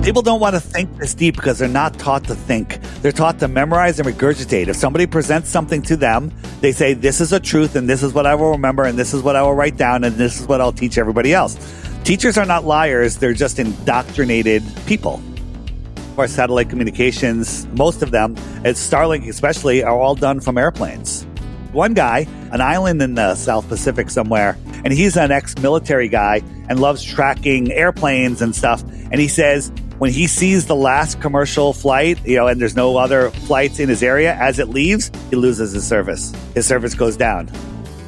People don't want to think this deep because they're not taught to think. They're taught to memorize and regurgitate. If somebody presents something to them, they say, this is a truth, and this is what I will remember, and this is what I will write down, and this is what I'll teach everybody else. Teachers are not liars. They're just indoctrinated people. Our satellite communications, most of them, and Starlink especially, are all done from airplanes. One guy, an island in the South Pacific somewhere, and he's an ex-military guy and loves tracking airplanes and stuff, and he says, when he sees the last commercial flight, and there's no other flights in his area, as it leaves, he loses his service. His service goes down.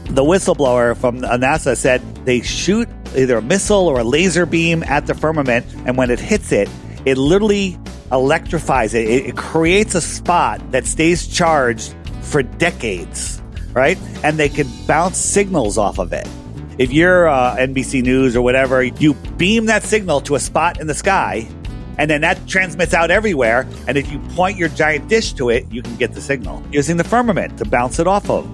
The whistleblower from NASA said they shoot either a missile or a laser beam at the firmament, and when it hits it, it literally electrifies it. It creates a spot that stays charged for decades, right? And they can bounce signals off of it. If you're NBC News or whatever, you beam that signal to a spot in the sky, and then that transmits out everywhere. And if you point your giant dish to it, you can get the signal using the firmament to bounce it off of.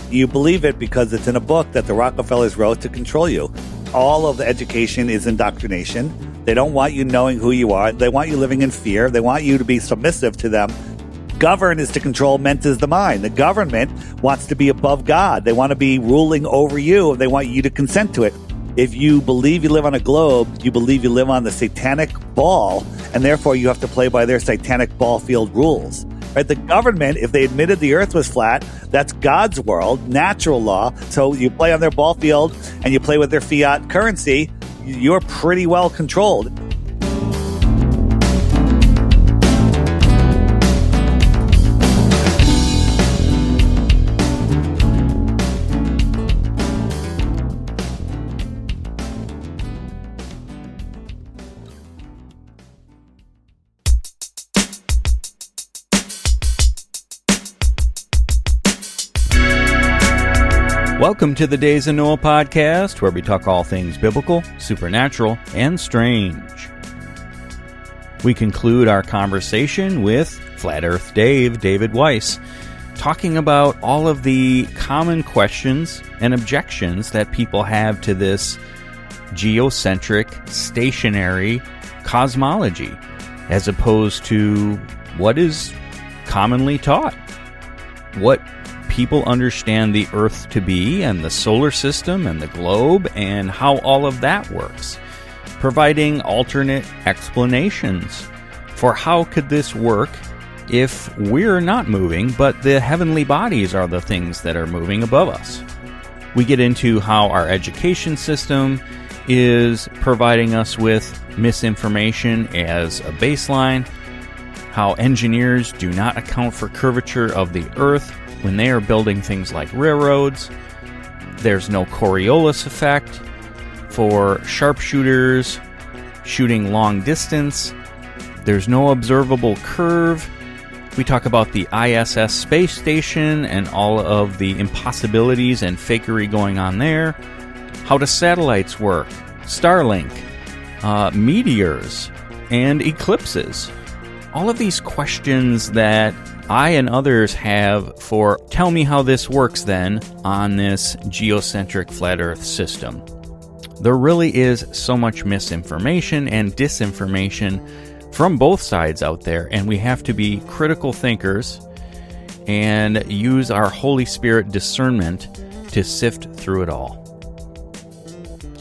You believe it because it's in a book that the Rockefellers wrote to control you. All of the education is indoctrination. They don't want you knowing who you are. They want you living in fear. They want you to be submissive to them. Govern is to control, meant is the mind. The government wants to be above God. They want to be ruling over you. They want you to consent to it. If you believe you live on a globe, you believe you live on the satanic ball, and therefore you have to play by their satanic ball field rules. Right? The government, if they admitted the earth was flat, that's God's world, natural law. So you play on their ball field and you play with their fiat currency, you're pretty well controlled. Welcome to the Days of Noah podcast, where we talk all things biblical, supernatural, and strange. We conclude our conversation with Flat Earth David Weiss, talking about all of the common questions and objections that people have to this geocentric, stationary cosmology, as opposed to what is commonly taught. What people understand the Earth to be, and the solar system, and the globe, and how all of that works, providing alternate explanations for how could this work if we're not moving, but the heavenly bodies are the things that are moving above us. We get into how our education system is providing us with misinformation as a baseline, how engineers do not account for curvature of the Earth when they are building things like railroads. There's no Coriolis effect for sharpshooters shooting long distance. There's no observable curve. We talk about the ISS space station and all of the impossibilities and fakery going on there. How do satellites work? Starlink, meteors, and eclipses. All of these questions that I and others have for tell me how this works then on this geocentric flat Earth system. There really is so much misinformation and disinformation from both sides out there, and we have to be critical thinkers and use our Holy Spirit discernment to sift through it all.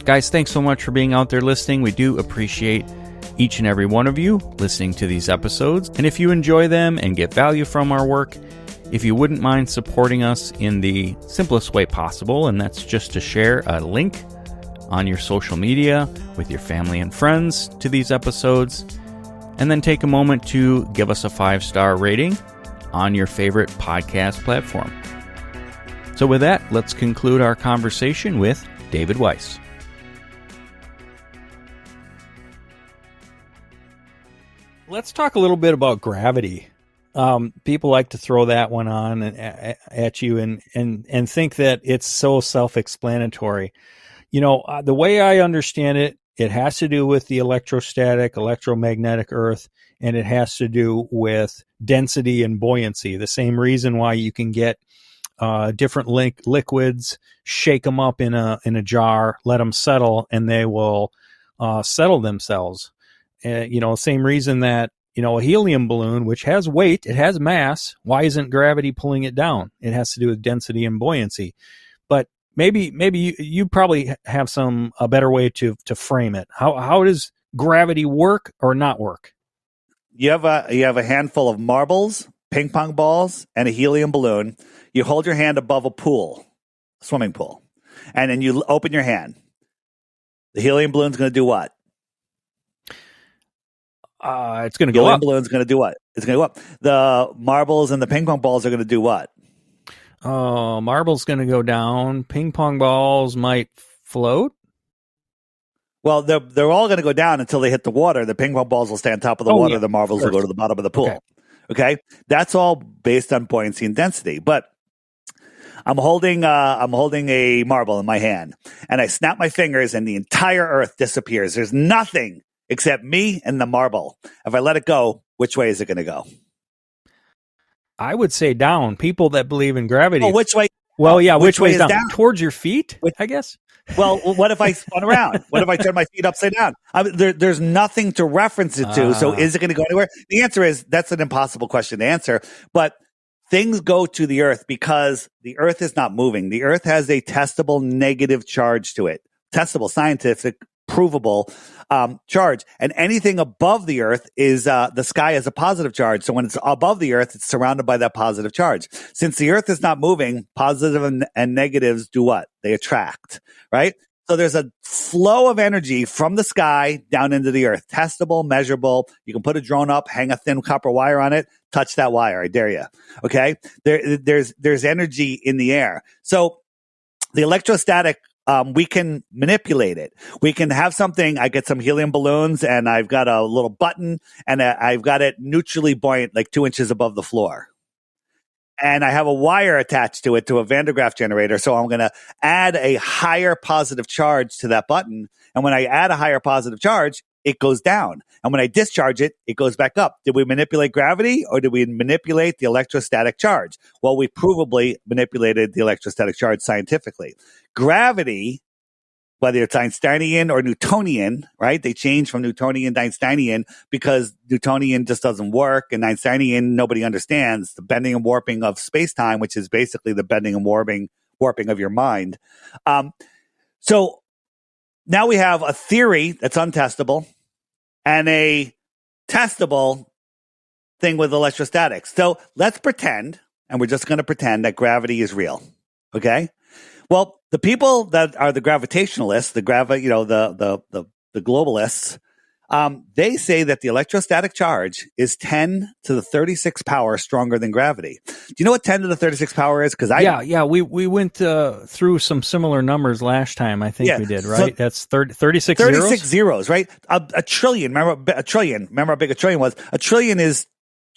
Guys, thanks so much for being out there listening. We do appreciate each and every one of you listening to these episodes. And if you enjoy them and get value from our work, if you wouldn't mind supporting us in the simplest way possible, and that's just to share a link on your social media with your family and friends to these episodes, and then take a moment to give us a 5-star rating on your favorite podcast platform. So with that, let's conclude our conversation with David Weiss. Let's talk a little bit about gravity. People like to throw that one on at you and think that it's so self-explanatory. The way I understand it, it has to do with the electrostatic, electromagnetic Earth, and it has to do with density and buoyancy. The same reason why you can get different liquids, shake them up in a jar, let them settle, and they will settle themselves. Same reason that, a helium balloon, which has weight, it has mass. Why isn't gravity pulling it down? It has to do with density and buoyancy. But maybe you probably have a better way to frame it. How does gravity work or not work? You have a handful of marbles, ping pong balls, and a helium balloon. You hold your hand above a swimming pool, and then you open your hand. The helium balloon's going to do what? It's going to go up. The helium balloon's going to do what? It's going to go up. The marbles and the ping pong balls are going to do what? Marbles going to go down. Ping pong balls might float. Well, they're all going to go down until they hit the water. The ping pong balls will stay on top of the water. Yeah, the marbles will go to the bottom of the pool. Okay? That's all based on buoyancy and density. But I'm holding a marble in my hand, and I snap my fingers, and the entire Earth disappears. There's nothing except me and the marble. If I let it go, which way is it going to go? I would say down. People that believe in gravity. Oh, which way? Well, yeah, which way is down? Towards your feet, I guess. Well, what if I spun around? What if I turn my feet upside down? There's nothing to reference it to. So is it going to go anywhere? The answer is that's an impossible question to answer. But things go to the Earth because the Earth is not moving. The Earth has a testable negative charge to it. Testable, scientific, provable charge. And anything above the Earth is the sky has a positive charge. So when it's above the Earth, it's surrounded by that positive charge. Since the Earth is not moving, positive and negatives do what? They attract, right? So there's a flow of energy from the sky down into the Earth. Testable, measurable. You can put a drone up, hang a thin copper wire on it, touch that wire. I dare you. Okay? There's energy in the air. So the electrostatic, we can manipulate it. We can have something. I get some helium balloons, and I've got a little button, and I've got it neutrally buoyant, like 2 inches above the floor. And I have a wire attached to it, to a Van de Graaff generator. So I'm going to add a higher positive charge to that button. And when I add a higher positive charge, it goes down. And when I discharge it, it goes back up. Did we manipulate gravity, or did we manipulate the electrostatic charge? Well, we provably manipulated the electrostatic charge scientifically. Gravity, whether it's Einsteinian or Newtonian, right? They change from Newtonian to Einsteinian because Newtonian just doesn't work, and Einsteinian nobody understands. The bending and warping of space-time, which is basically the bending and warping of your mind. So now we have a theory that's untestable and a testable thing with electrostatics. So let's pretend, and we're just going to pretend that gravity is real. Okay? Well, the people that are the gravitationalists, the globalists, they say that the electrostatic charge is 10 to the 36 power stronger than gravity. Do you know what 10 to the 36 power is? Because we went through some similar numbers last time. I think we did, right? So that's 36 zeros. 36 zeros, right? A trillion. Remember a trillion? Remember how big a trillion was? A trillion is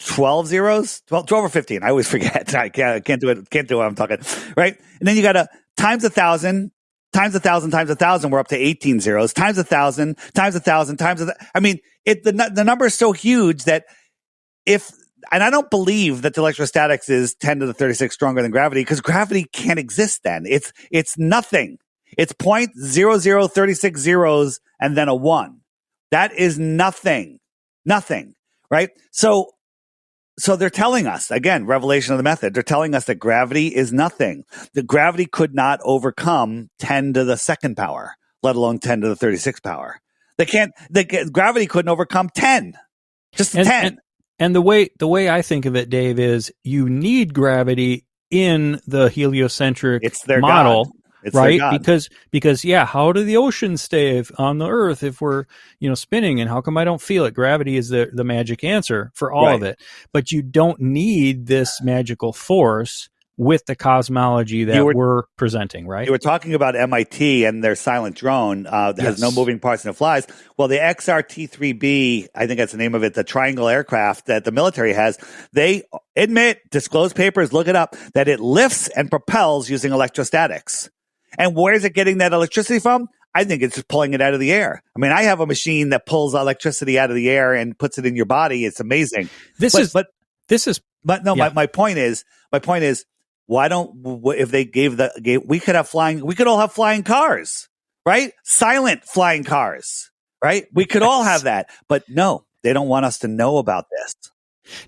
12 zeros, 12 or 15. I always forget. I can't do it. Can't do it. I'm talking, right? And then you got to times 1,000, times 1,000, times 1,000. We're up to 18 zeros. Times 1,000, times 1,000, times 1,000. I mean, the number is so huge that and I don't believe that the electrostatics is 10 to the 36 stronger than gravity, because gravity can't exist then. It's nothing. It's 0.0036 zeros and then a 1. That is nothing. Nothing. Right? So they're telling us, again, revelation of the method, they're telling us that gravity is nothing. That gravity could not overcome 10 to the second power, let alone 10 to the 36 power. Gravity couldn't overcome 10. Just 10. And the way I think of it, Dave, is you need gravity in the heliocentric model. God. It's right? Because how do the oceans stay on the Earth if we're, spinning, and how come I don't feel it? Gravity is the magic answer for all of it. But you don't need this magical force with the cosmology that we're presenting, right? You were talking about MIT and their silent drone that has no moving parts and it flies. Well, the XRT-3B, I think that's the name of it, the triangle aircraft that the military has, they admit, disclosed papers, look it up, that it lifts and propels using electrostatics. And where is it getting that electricity from? I think it's just pulling it out of the air. I mean, I have a machine that pulls electricity out of the air and puts it in your body. It's amazing. My point is, why don't, if they we could all have flying cars, right? Silent flying cars. right? We could all have that, but no, they don't want us to know about this.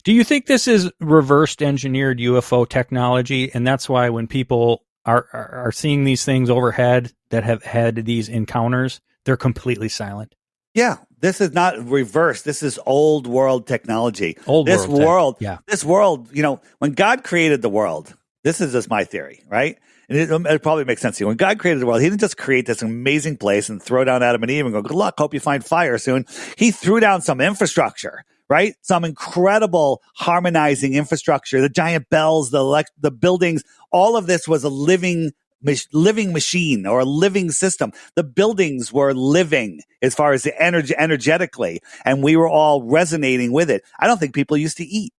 Do you think this is reversed engineered UFO technology, and that's why when people are seeing these things overhead that have had these encounters, they're completely silent? Yeah, this is not reverse. This is old world technology. This world, when God created the world, this is just my theory, right? And it probably makes sense to you. When God created the world, he didn't just create this amazing place and throw down Adam and Eve and go, good luck, hope you find fire soon. He threw down some infrastructure, right? Some incredible harmonizing infrastructure, the giant bells, the buildings. All of this was a living machine or a living system. The buildings were living as far as the energetically, and we were all resonating with it. I don't think people used to eat.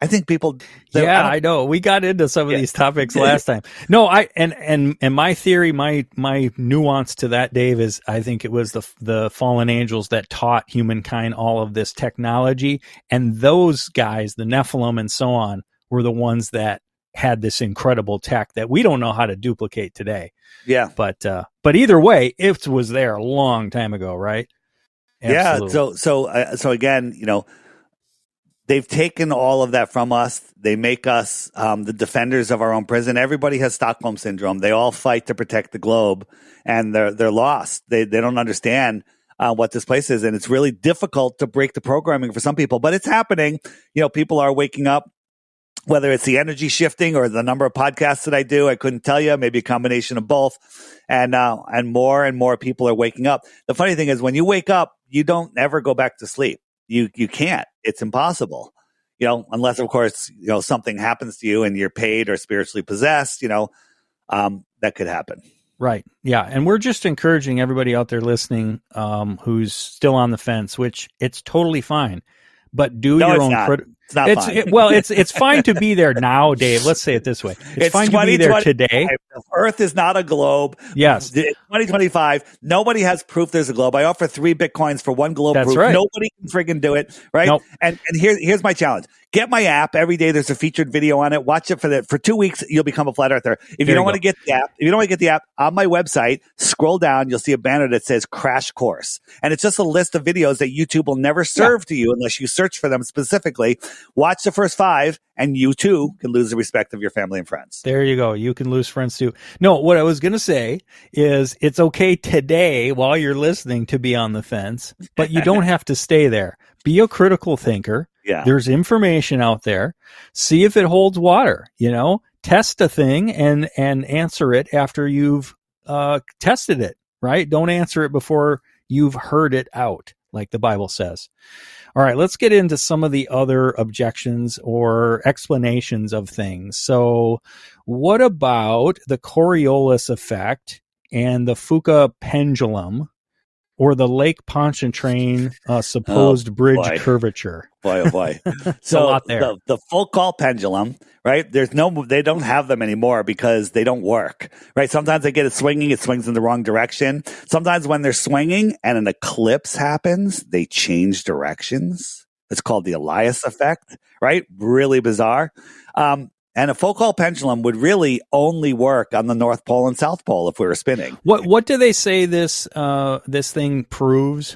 I think people. I know. We got into some of these topics last time. No, and my theory, my nuance to that, Dave, is I think it was the fallen angels that taught humankind all of this technology, and those guys, the Nephilim and so on, were the ones that had this incredible tech that we don't know how to duplicate today. Yeah, but either way, it was there a long time ago, right? Absolutely. Yeah. So again, they've taken all of that from us. They make us the defenders of our own prison. Everybody has Stockholm syndrome. They all fight to protect the globe, and they're lost. They don't understand what this place is, and it's really difficult to break the programming for some people. But it's happening. People are waking up. Whether it's the energy shifting or the number of podcasts that I do, I couldn't tell you. Maybe a combination of both. And more and more people are waking up. The funny thing is, when you wake up, you don't ever go back to sleep. You can't. It's impossible. Unless of course something happens to you and you're paid or spiritually possessed. That could happen. Right. Yeah. And we're just encouraging everybody out there listening who's still on the fence, which it's totally fine. But do your own critical. It's not fine. It's fine to be there now, Dave. Let's say it this way. It's fine to be there today. Earth is not a globe. Yes. 2025. Nobody has proof there's a globe. I offer 3 Bitcoins for 1 globe. That's proof. right. Nobody can friggin' do it. Right. Nope. And here's my challenge. Get my app. Every day there's a featured video on it. Watch it for 2 weeks. You'll become a flat earther. If you don't want to get the app, on my website, scroll down, you'll see a banner that says Crash Course. And it's just a list of videos that YouTube will never serve to you unless you search for them specifically. Watch the first 5 and you too can lose the respect of your family and friends. There you go. You can lose friends too. No, what I was going to say is it's okay today while you're listening to be on the fence, but you don't have to stay there. Be a critical thinker. Yeah. There's information out there. See if it holds water, test a thing and answer it after you've tested it, right? Don't answer it before you've heard it out, like the Bible says. All right, let's get into some of the other objections or explanations of things. So what about the Coriolis effect and the Fuca pendulum or the Lake Pontchartrain supposed bridge curvature? Boy, oh boy. So a lot there. The Foucault pendulum, right? They don't have them anymore because they don't work, right? Sometimes they get it swinging, it swings in the wrong direction. Sometimes when they're swinging and an eclipse happens, they change directions. It's called the Elias effect, right? Really bizarre. And a Foucault pendulum would really only work on the North Pole and South Pole if we were spinning. What do they say this thing proves?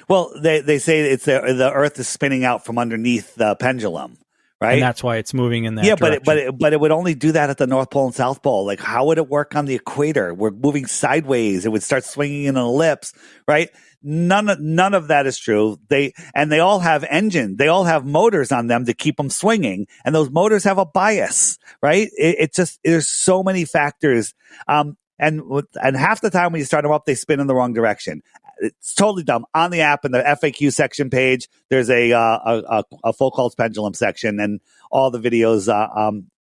Well, they say it's the Earth is spinning out from underneath the pendulum, right? And that's why it's moving in that direction. but it would only do that at the North Pole and South Pole. Like, how would it work on the equator? We're moving sideways. It would start swinging in an ellipse, right? None of that is true. They all have engine. They all have motors on them to keep them swinging, and those motors have a bias, right? It's just there's so many factors. And half the time when you start them up, they spin in the wrong direction. It's totally dumb. On the app in the FAQ section page, there's a Foucault's pendulum section, and all the videos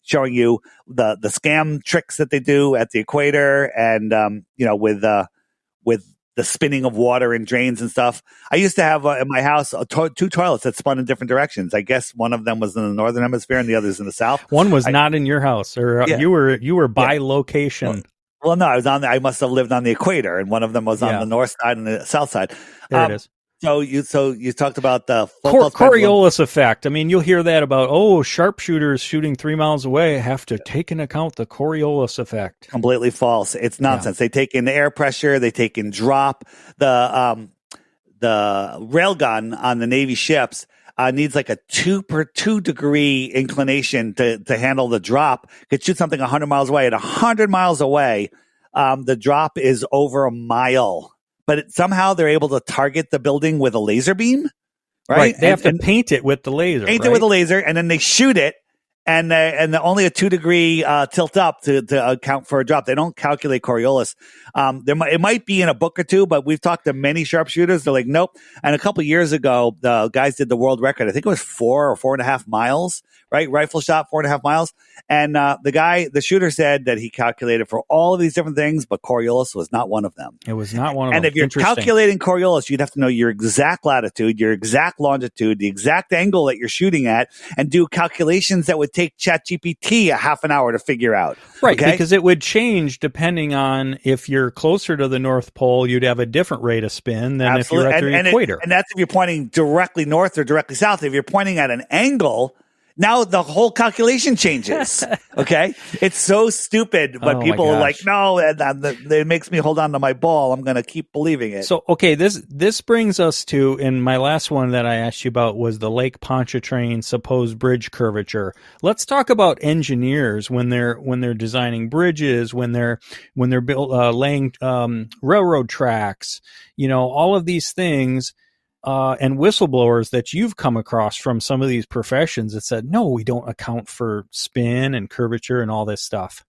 showing you the scam tricks that they do at the equator, and with the spinning of water in drains and stuff. I used to have in my house 2 toilets that spun in different directions. I guess one of them was in the northern hemisphere and the other's in the south. One was not in your house, or you were by location. Well, no, I must have lived on the equator, and one of them was on the north side and the south side. There it is. So you talked about the Coriolis effect. I mean, you'll hear that about, sharpshooters shooting 3 miles away have to take into account the Coriolis effect. Completely false. It's nonsense. Yeah. They take in air pressure. They take in drop. The the railgun on the Navy ships needs like a 2 degree inclination to handle the drop. Could shoot something 100 miles away. At 100 miles away, the drop is over a mile. But somehow they're able to target the building with a laser beam, right? They have to paint it with the laser. Paint it with a laser, and then they shoot it. And only a 2 degree tilt up to account for a drop. They don't calculate Coriolis. It might be in a book or two, but we've talked to many sharpshooters. They're like, nope. And a couple of years ago, the guys did the world record. I think it was 4 or 4.5 miles, right? Rifle shot, 4.5 miles. And the shooter said that he calculated for all of these different things, but Coriolis was not one of them. It was not one of them. And if you're calculating Coriolis, you'd have to know your exact latitude, your exact longitude, the exact angle that you're shooting at, and do calculations that would take ChatGPT a half an hour to figure out. Right, okay? Because it would change depending on if you're closer to the North Pole, you'd have a different rate of spin than Absolutely. if you're at the equator. And that's if you're pointing directly north or directly south. If you're pointing at an angle, now the whole calculation changes. Okay? It's so stupid, but people are like, no, it makes me hold on to my ball. I'm going to keep believing it. So, okay, this brings us to, and my last one that I asked you about was the Lake Pontchartrain supposed bridge curvature. Let's talk about engineers when they're designing bridges, when they're laying railroad tracks, all of these things. And whistleblowers that you've come across from some of these professions that said, no, we don't account for spin and curvature and all this stuff.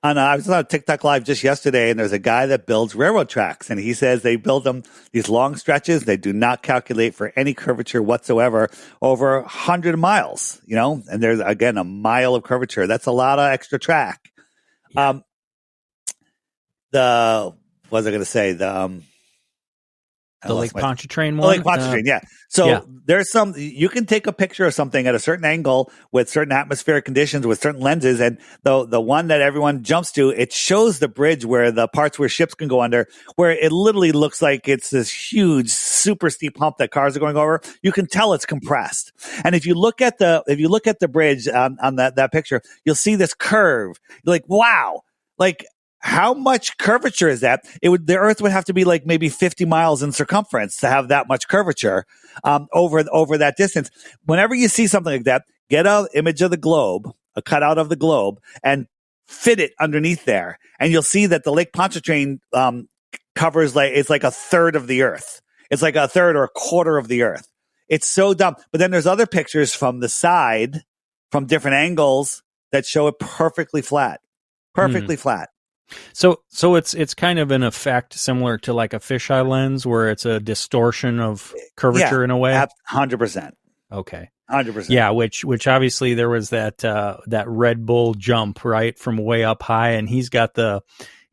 And I was on TikTok Live just yesterday, and there's a guy that builds railroad tracks, and he says they build them these long stretches. They do not calculate for any curvature whatsoever over 100 miles, and there's, again, a mile of curvature. That's a lot of extra track. Yeah. What was I going to say? The Lake Pontchartrain one? The Lake Pontchartrain, yeah. So there's you can take a picture of something at a certain angle with certain atmospheric conditions, with certain lenses, and the one that everyone jumps to, it shows the bridge where the parts where ships can go under, where it literally looks like it's this huge, super steep hump that cars are going over. You can tell it's compressed. And if you look at the bridge on that picture, you'll see this curve. You're like, wow, like, how much curvature is that? The Earth would have to be like maybe 50 miles in circumference to have that much curvature over that distance. Whenever you see something like that, get an image of the globe, a cutout of the globe, and fit it underneath there, and you'll see that the Lake Pontchartrain covers it's like a third of the Earth. It's like a third or a quarter of the Earth. It's so dumb. But then there's other pictures from the side, from different angles, that show it perfectly flat. Perfectly flat. So it's kind of an effect similar to like a fisheye lens where it's a distortion of curvature in a way. 100%. Okay. 100%. Yeah, which obviously there was that Red Bull jump, right, from way up high, and he's got the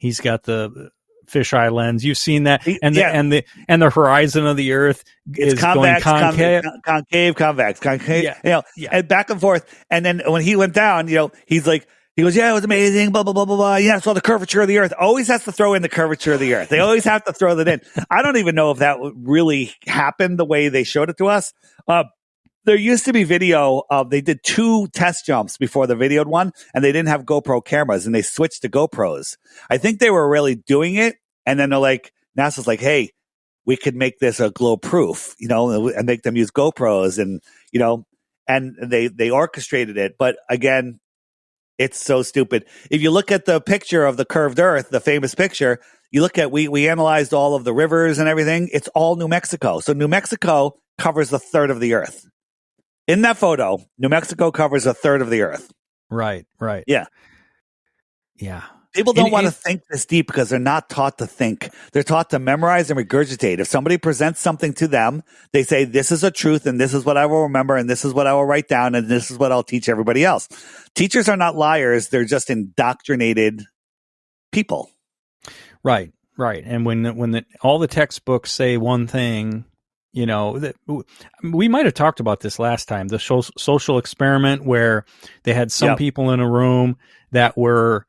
fisheye lens. You've seen that, and the horizon of the Earth is convex, going concave, convex, concave. Yeah. And back and forth. And then when he went down, he's like. He goes, yeah, it was amazing, blah, blah, blah, blah, blah. Yeah, I saw the curvature of the Earth. Always has to throw in the curvature of the Earth. They always have to throw that in. I don't even know if that really happened the way they showed it to us. There used to be video of, they did 2 test jumps before the videoed one, and they didn't have GoPro cameras, and they switched to GoPros. I think they were really doing it, and then they're like, NASA's like, hey, we could make this a globe proof, and make them use GoPros, and, and they orchestrated it. But again, it's so stupid. If you look at the picture of the curved Earth, the famous picture, you look at, we analyzed all of the rivers and everything. It's all New Mexico. So New Mexico covers a third of the Earth. In that photo, New Mexico covers a third of the Earth. Right. Yeah. Yeah. People don't want to think this deep because they're not taught to think. They're taught to memorize and regurgitate. If somebody presents something to them, they say, this is a truth, and this is what I will remember, and this is what I will write down, and this is what I'll teach everybody else. Teachers are not liars. They're just indoctrinated people. Right. And when all the textbooks say one thing, we might have talked about this last time, the social experiment where they had some people in a room that were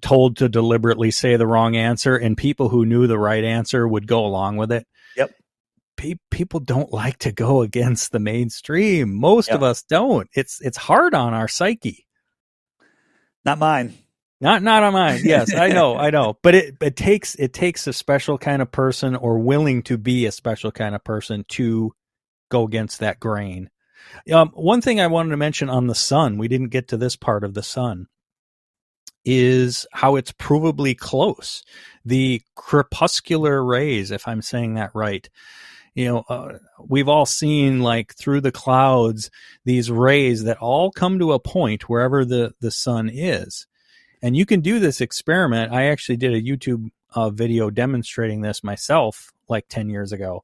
told to deliberately say the wrong answer, and people who knew the right answer would go along with it. Yep. People don't like to go against the mainstream. Most of us don't. It's hard on our psyche. Not mine. Not on mine. Yes, I know. But it takes a special kind of person, or willing to be a special kind of person, to go against that grain. One thing I wanted to mention on the sun, we didn't get to this part of the sun, is how it's provably close. The crepuscular rays, if I'm saying that right. We've all seen, like, through the clouds, these rays that all come to a point wherever the sun is. And you can do this experiment. I actually did a YouTube video demonstrating this myself like 10 years ago.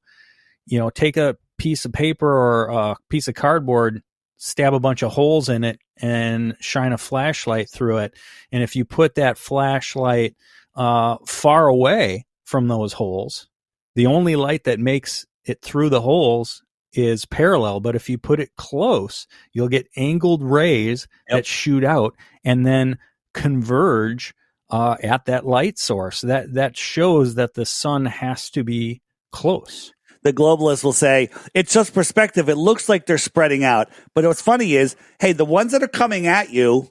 Take a piece of paper or a piece of cardboard, stab a bunch of holes in it, and shine a flashlight through it. And if you put that flashlight far away from those holes, the only light that makes it through the holes is parallel. But if you put it close, you'll get angled rays that shoot out and then converge at that light source. That shows that the sun has to be close. The globalists will say, it's just perspective. It looks like they're spreading out. But what's funny is, hey, the ones that are coming at you,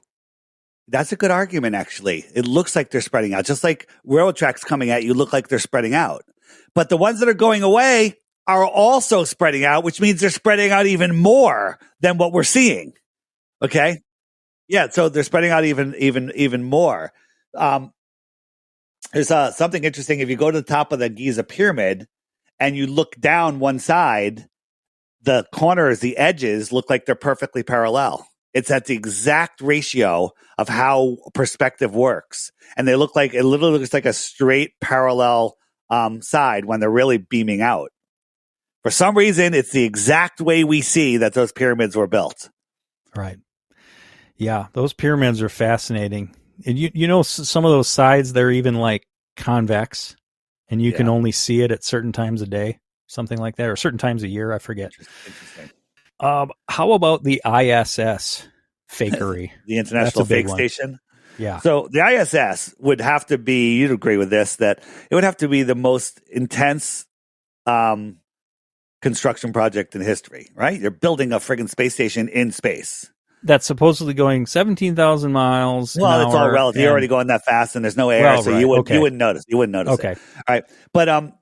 that's a good argument, actually. It looks like they're spreading out. Just like railroad tracks coming at you look like they're spreading out. But the ones that are going away are also spreading out, which means they're spreading out even more than what we're seeing. Okay? Yeah, so they're spreading out even more. There's something interesting. If you go to the top of the Giza pyramid and you look down one side, the corners, the edges look like they're perfectly parallel. It's at the exact ratio of how perspective works. And it literally looks like a straight parallel side when they're really beaming out. For some reason, it's the exact way we see that those pyramids were built. Right. Yeah, those pyramids are fascinating. And some of those sides, they're even like convex, and you can only see it at certain times of day, something like that, or certain times a year, I forget. Interesting. How about the ISS fakery? The International Fake Station? Yeah. So the ISS would have to be, you'd agree with this, that it would have to be the most intense construction project in history, right? You're building a friggin' space station in space. That's supposedly going 17,000 miles. Well, it's all relative. You're already going that fast, and there's no air, so you wouldn't notice. You wouldn't notice. Okay. It. All right. But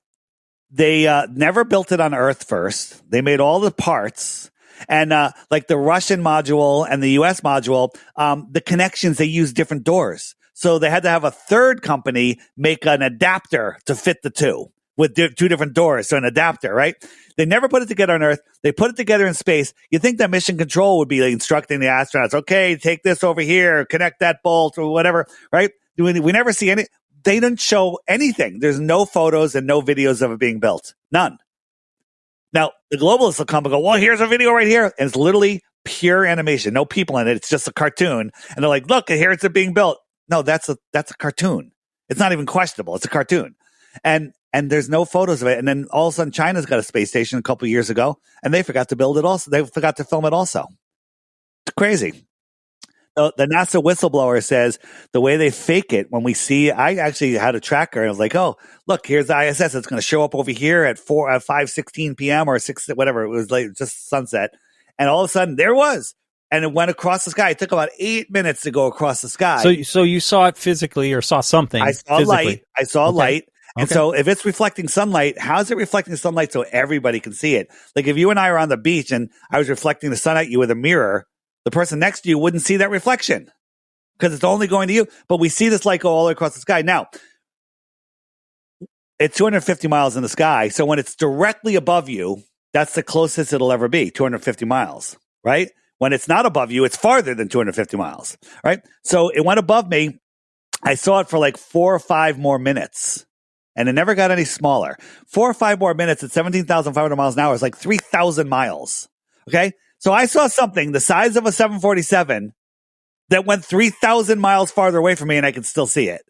they never built it on Earth first. They made all the parts. And like the Russian module and the U.S. module, the connections, they use different doors. So they had to have a third company make an adapter to fit the two with two different doors. So an adapter, right? They never put it together on Earth. They put it together in space. You think that mission control would be like instructing the astronauts, okay, take this over here, connect that bolt or whatever, right? We never see any. They didn't show anything. There's no photos and no videos of it being built. None. Now, the globalists will come and go, well, here's a video right here. And it's literally pure animation. No people in it. It's just a cartoon. And they're like, look, here it's being built. No, that's a cartoon. It's not even questionable. It's a cartoon. And there's no photos of it. And then all of a sudden, China's got a space station a couple of years ago, and they forgot to build it also. They forgot to film it also. It's crazy. The NASA whistleblower says the way they fake it, when we see, I actually had a tracker, and I was like, oh, look, here's the ISS. It's going to show up over here at 5:16 p.m. or 6, whatever. It was like just sunset. And all of a sudden, there it was. And it went across the sky. It took about 8 minutes to go across the sky. So you saw it physically, or saw something? I saw light. I saw light. And okay. So if it's reflecting sunlight, how is it reflecting sunlight so everybody can see it? Like if you and I are on the beach and I was reflecting the sun at you with a mirror, the person next to you wouldn't see that reflection because it's only going to you. But we see this light go all the way across the sky. Now, it's 250 miles in the sky. So when it's directly above you, that's the closest it'll ever be, 250 miles, right? When it's not above you, it's farther than 250 miles, right? So it went above me. I saw it for like 4 or 5 more minutes. And it never got any smaller. 4 or 5 more minutes at 17,500 miles an hour is like 3,000 miles. Okay? So I saw something the size of a 747 that went 3,000 miles farther away from me, and I could still see it.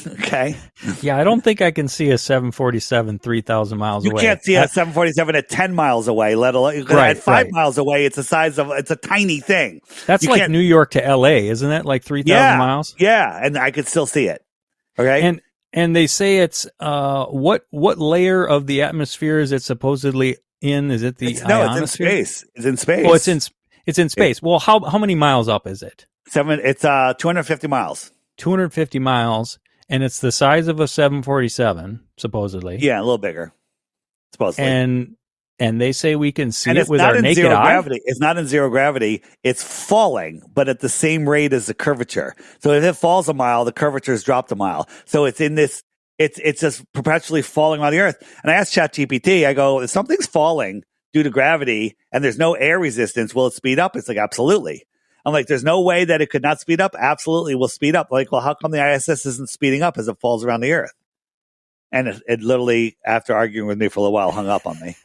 Okay? Yeah, I don't think I can see a 747 3,000 miles away. You can't see a 747 at 10 miles away, let alone at 5 miles away. It's the size of, it's a tiny thing. That's like New York to LA, isn't it? Like 3,000 miles? Yeah, and I could still see it. Okay. And they say it's what layer of the atmosphere is it supposedly in? Is it the ionosphere? It's in space. It's in space. Oh, it's in space. Well, how many miles up is it? It's 250 miles. 250 miles, and it's the size of a 747, supposedly. Yeah, a little bigger, supposedly. And they say we can see and it with our naked eye. Gravity. It's not in zero gravity. It's falling, but at the same rate as the curvature. So if it falls a mile, the curvature is dropped a mile. So it's in this. It's just perpetually falling around the Earth. And I asked ChatGPT, I go, if something's falling due to gravity and there's no air resistance, will it speed up? It's like, absolutely. I'm like, there's no way that it could not speed up. Absolutely will speed up. Like, well, how come the ISS isn't speeding up as it falls around the Earth? And it literally, after arguing with me for a little while, hung up on me.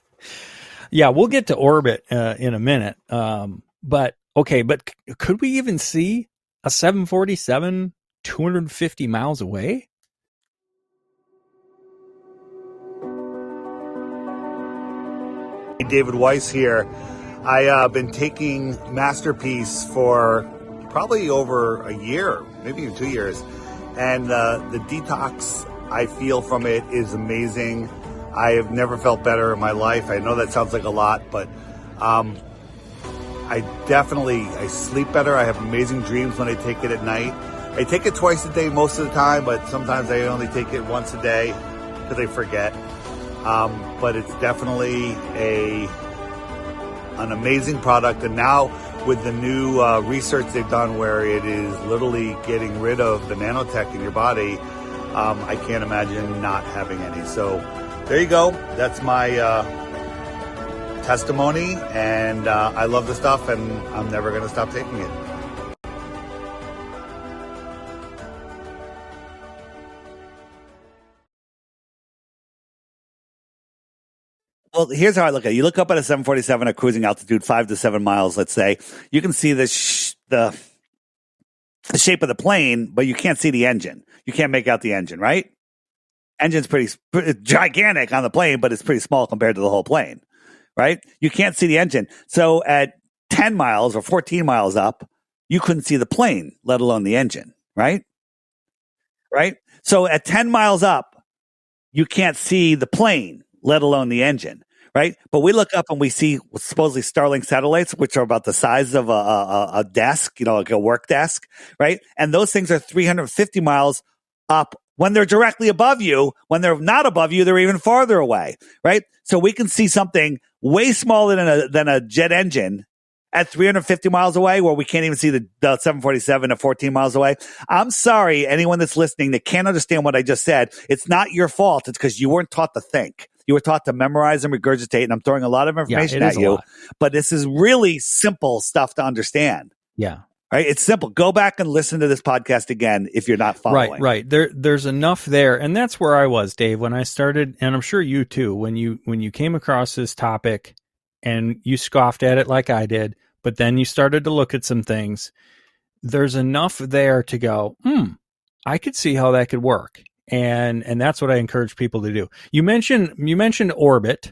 Yeah, we'll get to orbit in a minute. But could we even see a 747 250 miles away? David Weiss here. I've been taking Masterpiece for probably over a year, maybe even 2 years. And the detox I feel from it is amazing. I have never felt better in my life. I know that sounds like a lot, but I sleep better. I have amazing dreams when I take it at night. I take it twice a day most of the time, but sometimes I only take it once a day because I forget. But it's definitely an amazing product. And now with the new research they've done where it is literally getting rid of the nanotech in your body, I can't imagine not having any. So there you go. That's my testimony, and I love the stuff, and I'm never going to stop taking it. Well, here's how I look at it. You look up at a 747 at cruising altitude, 5 to 7 miles, let's say. You can see the shape of the plane, but you can't see the engine. You can't make out the engine, right? Engine's pretty gigantic on the plane, but it's pretty small compared to the whole plane, right? You can't see the engine. So at 10 miles or 14 miles up, you couldn't see the plane, let alone the engine, right? Right? So at 10 miles up, you can't see the plane, let alone the engine, right? But we look up and we see supposedly Starlink satellites, which are about the size of a desk, like a work desk, right? And those things are 350 miles up when they're directly above you. When they're not above you, they're even farther away, right? So we can see something way smaller than a jet engine at 350 miles away, where we can't even see the 747 at 14 miles away. I'm sorry, anyone that's listening that can't understand what I just said. It's not your fault. It's because you weren't taught to think. You were taught to memorize and regurgitate, and I'm throwing a lot of information at you. But this is really simple stuff to understand. Yeah. Right? It's simple. Go back and listen to this podcast again if you're not following. Right. There's enough there. And that's where I was, Dave, when I started, and I'm sure you too, when you came across this topic and you scoffed at it like I did, but then you started to look at some things. There's enough there to go, I could see how that could work. And that's what I encourage people to do. You mentioned orbit.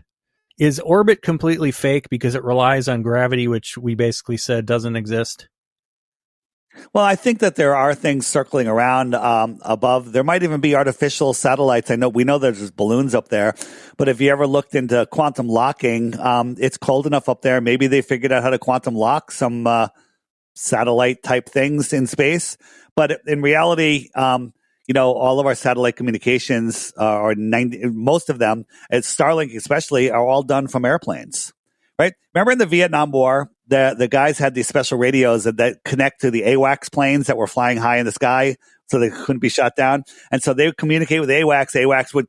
Is orbit completely fake because it relies on gravity, which we basically said doesn't exist? Well, I think that there are things circling around above. There might even be artificial satellites. We know there's balloons up there, but if you ever looked into quantum locking, it's cold enough up there. Maybe they figured out how to quantum lock some satellite type things in space. But in reality, all of our satellite communications most of them, and Starlink especially, are all done from airplanes. Right? Remember in the Vietnam War, the guys had these special radios that connect to the AWACS planes that were flying high in the sky, so they couldn't be shot down. And so they would communicate with AWACS. AWACS would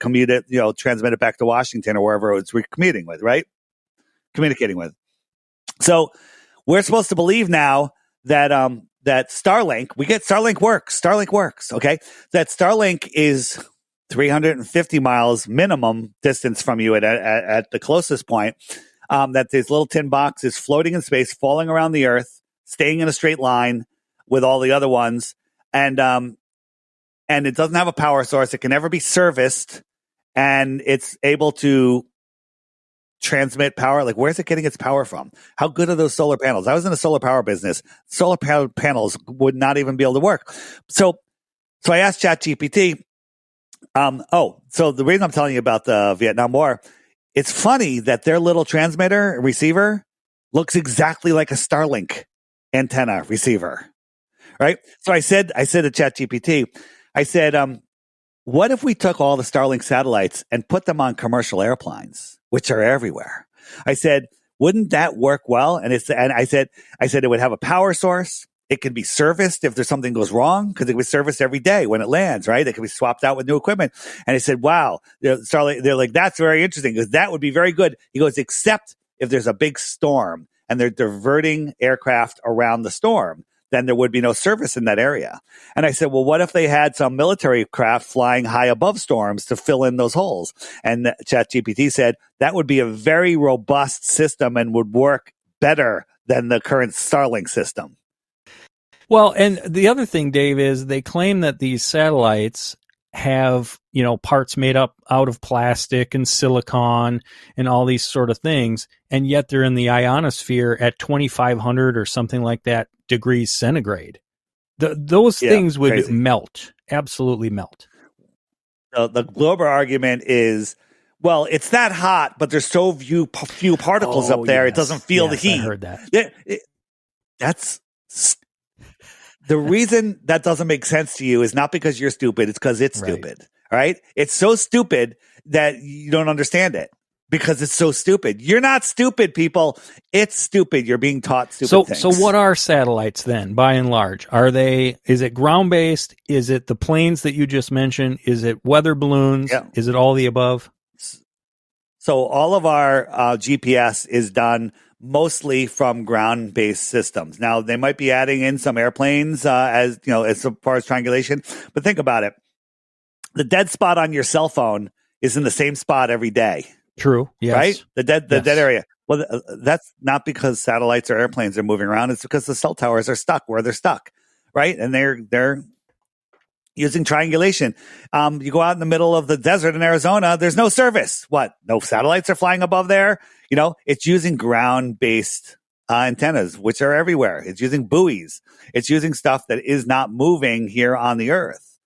transmit it back to Washington or wherever it was communicating with. So we're supposed to believe now that that Starlink works. Okay, that Starlink is 350 miles minimum distance from you at the closest point. That this little tin box is floating in space, falling around the Earth, staying in a straight line with all the other ones, and it doesn't have a power source. It can never be serviced, and it's able to transmit power. Like, where's it getting its power from? How good are those solar panels? I was in the solar power business. Solar panels would not even be able to work. So I asked ChatGPT. So the reason I'm telling you about the Vietnam War. It's funny that their little transmitter receiver looks exactly like a Starlink antenna receiver, right? So I said to ChatGPT, I said, what if we took all the Starlink satellites and put them on commercial airplanes, which are everywhere? I said, wouldn't that work well? And I said it would have a power source. It can be serviced if there's something goes wrong, because it can be serviced every day when it lands, right? It can be swapped out with new equipment. And I said, wow, Starlink, they're like, that's very interesting, because that would be very good. He goes, except if there's a big storm and they're diverting aircraft around the storm, then there would be no service in that area. And I said, well, what if they had some military craft flying high above storms to fill in those holes? And ChatGPT said that would be a very robust system and would work better than the current Starlink system. Well, and the other thing, Dave, is they claim that these satellites have, parts made up out of plastic and silicon and all these sort of things, and yet they're in the ionosphere at 2,500 or something like that degrees centigrade. Those things would crazy. Melt, absolutely melt. The global argument is, well, it's that hot, but there's so few particles up there, it doesn't feel the heat. I heard that. That's the reason that doesn't make sense to you is not because you're stupid. It's because it's stupid. Right? It's so stupid that you don't understand it because it's so stupid. You're not stupid, people. It's stupid. You're being taught stupid things. So what are satellites then, by and large? Is it ground-based? Is it the planes that you just mentioned? Is it weather balloons? Yeah. Is it all the above? So all of our GPS is done mostly from ground-based systems. Now, they might be adding in some airplanes as far as triangulation, but think about it. The dead spot on your cell phone is in the same spot every day. True. Yes. Right? The dead area. Well, that's not because satellites or airplanes are moving around. It's because the cell towers are stuck where they're stuck. Right? And they're using triangulation. You go out in the middle of the desert in Arizona, there's no service. What? No satellites are flying above there? It's using ground-based antennas, which are everywhere. It's using buoys. It's using stuff that is not moving here on the Earth.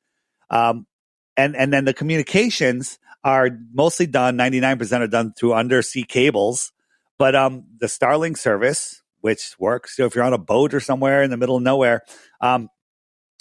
And then the communications are mostly done, 99% are done through undersea cables. But the Starlink service, which works if you're on a boat or somewhere in the middle of nowhere,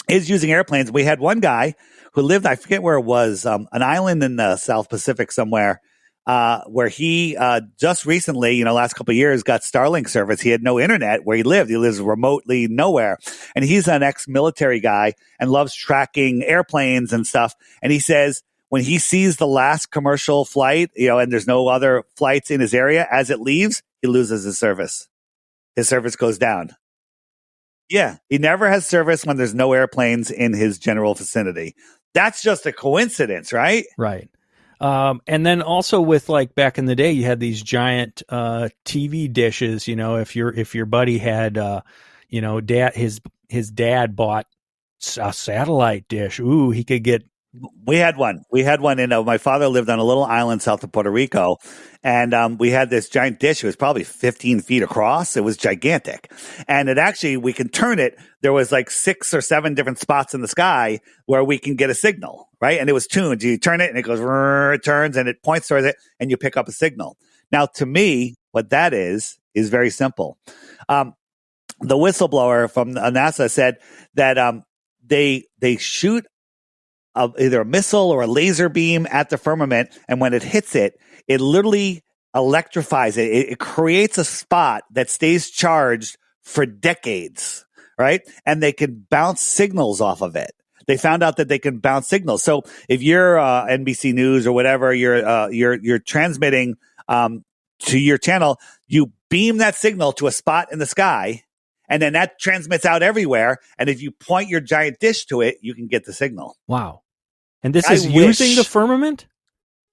is using airplanes. We had one guy who lived, I forget where it was, an island in the South Pacific somewhere, where he just recently, last couple of years, got Starlink service. He had no internet where he lived. He lives remotely nowhere. And he's an ex-military guy and loves tracking airplanes and stuff. And he says when he sees the last commercial flight, and there's no other flights in his area, as it leaves, he loses his service. His service goes down. Yeah, he never has service when there's no airplanes in his general vicinity. That's just a coincidence, right? Right. And then also with back in the day, you had these giant TV dishes. If your buddy had, his dad bought a satellite dish. Ooh, he could get. We had one. My father lived on a little island south of Puerto Rico, and we had this giant dish. It was probably 15 feet across. It was gigantic, and we can turn it. There was 6 or 7 different spots in the sky where we can get a signal, right? And it was tuned. You turn it, and it goes, it turns, and it points towards it, and you pick up a signal. Now, to me, what that is very simple. The whistleblower from NASA said that they shoot either a missile or a laser beam at the firmament, and when it hits it, it literally electrifies it. It creates a spot that stays charged for decades, right? And they can bounce signals off of it. They found out that they can bounce signals. So if you're NBC News or whatever, you're transmitting to your channel, you beam that signal to a spot in the sky, and then that transmits out everywhere. And if you point your giant dish to it, you can get the signal. Wow. And this is using the firmament?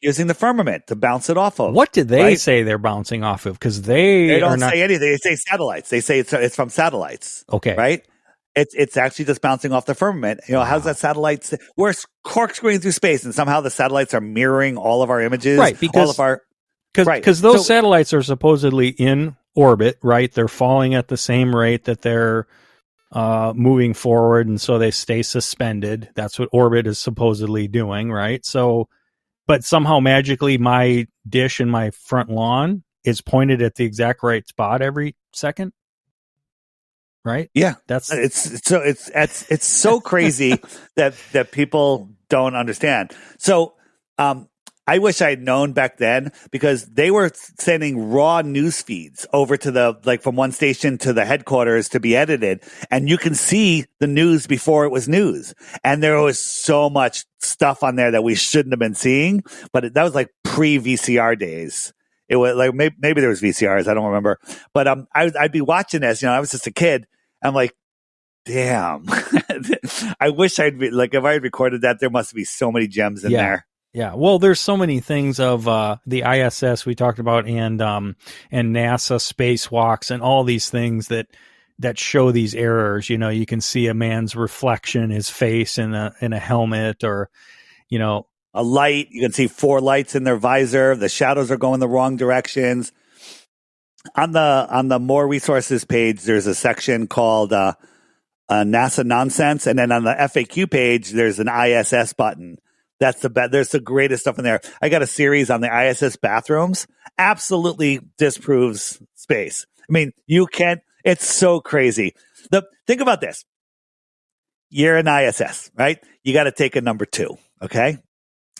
Using the firmament to bounce it off of. What did they say they're bouncing off of? Because they don't say anything. They say satellites. They say it's from satellites. Okay. Right? It's actually just bouncing off the firmament. How's that satellite? We're corkscrewing through space, and somehow the satellites are mirroring all of our images. Right. Because those satellites are supposedly in orbit, right? They're falling at the same rate that they're moving forward, and so they stay suspended. That's what orbit is supposedly doing, right? So, but somehow magically my dish in my front lawn is pointed at the exact right spot every second. right? Yeah, That's it's so crazy that people don't understand. So, I wish I had known back then, because they were sending raw news feeds over to from one station to the headquarters to be edited, and you can see the news before it was news. And there was so much stuff on there that we shouldn't have been seeing, but that was like pre VCR days. It was like maybe there was VCRs, I don't remember, but I'd be watching this. I was just a kid. I'm like, damn. I wish I'd be like, if I had recorded that, there must be so many gems in there. Yeah, well, there's so many things of the ISS we talked about, and NASA spacewalks, and all these things that show these errors. You can see a man's reflection, his face in a helmet, or a light. You can see 4 lights in their visor. The shadows are going the wrong directions. On the more resources page, there's a section called NASA nonsense, and then on the FAQ page, there's an ISS button. That's there's the greatest stuff in there. I got a series on the ISS bathrooms. Absolutely disproves space. I mean, it's so crazy. Think about this. You're an ISS, right? You got to take a number 2. Okay.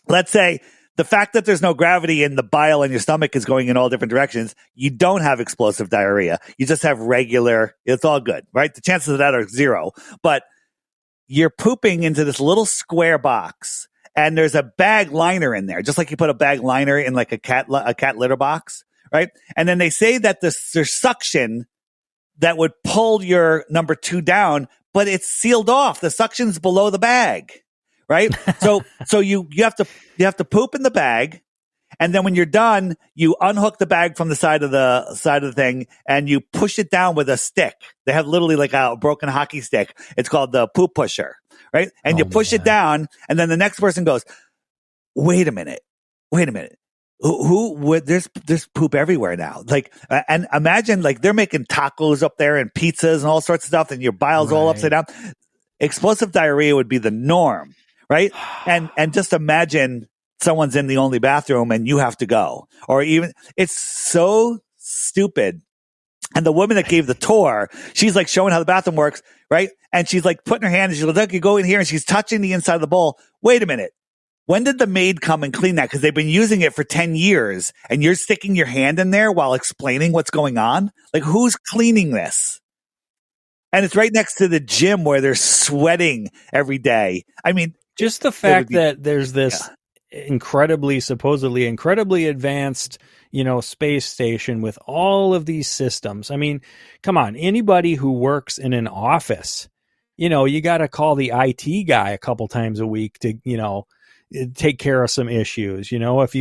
Let's say the fact that there's no gravity and the bile in your stomach is going in all different directions. You don't have explosive diarrhea. You just have regular, it's all good, right? The chances of that are 0, but you're pooping into this little square box. And there's a bag liner in there, just like you put a bag liner in like a cat litter box, right? And then they say that there's suction that would pull your number 2 down, but it's sealed off. The suction's below the bag, right? So you have to poop in the bag, and then when you're done, you unhook the bag from the side of the thing, and you push it down with a stick. They have literally like a broken hockey stick. It's called the poop pusher. Right. And you push it down, and then the next person goes, wait a minute. Who would, there's poop everywhere now. Like, and imagine like they're making tacos up there and pizzas and all sorts of stuff, and your bile's all upside down. Explosive diarrhea would be the norm. Right. And just imagine someone's in the only bathroom and you have to go, or even, it's so stupid. And the woman that gave the tour, she's like showing how the bathroom works, right? And she's like putting her hand, and she's like, look, you go in here, and she's touching the inside of the bowl. Wait a minute. When did the maid come and clean that? Because they've been using it for 10 years, and you're sticking your hand in there while explaining what's going on? Like, who's cleaning this? And it's right next to the gym where they're sweating every day. I mean, just the fact that there's this supposedly incredibly advanced, space station with all of these systems. I mean, come on, anybody who works in an office, you got to call the IT guy a couple times a week to, take care of some issues. If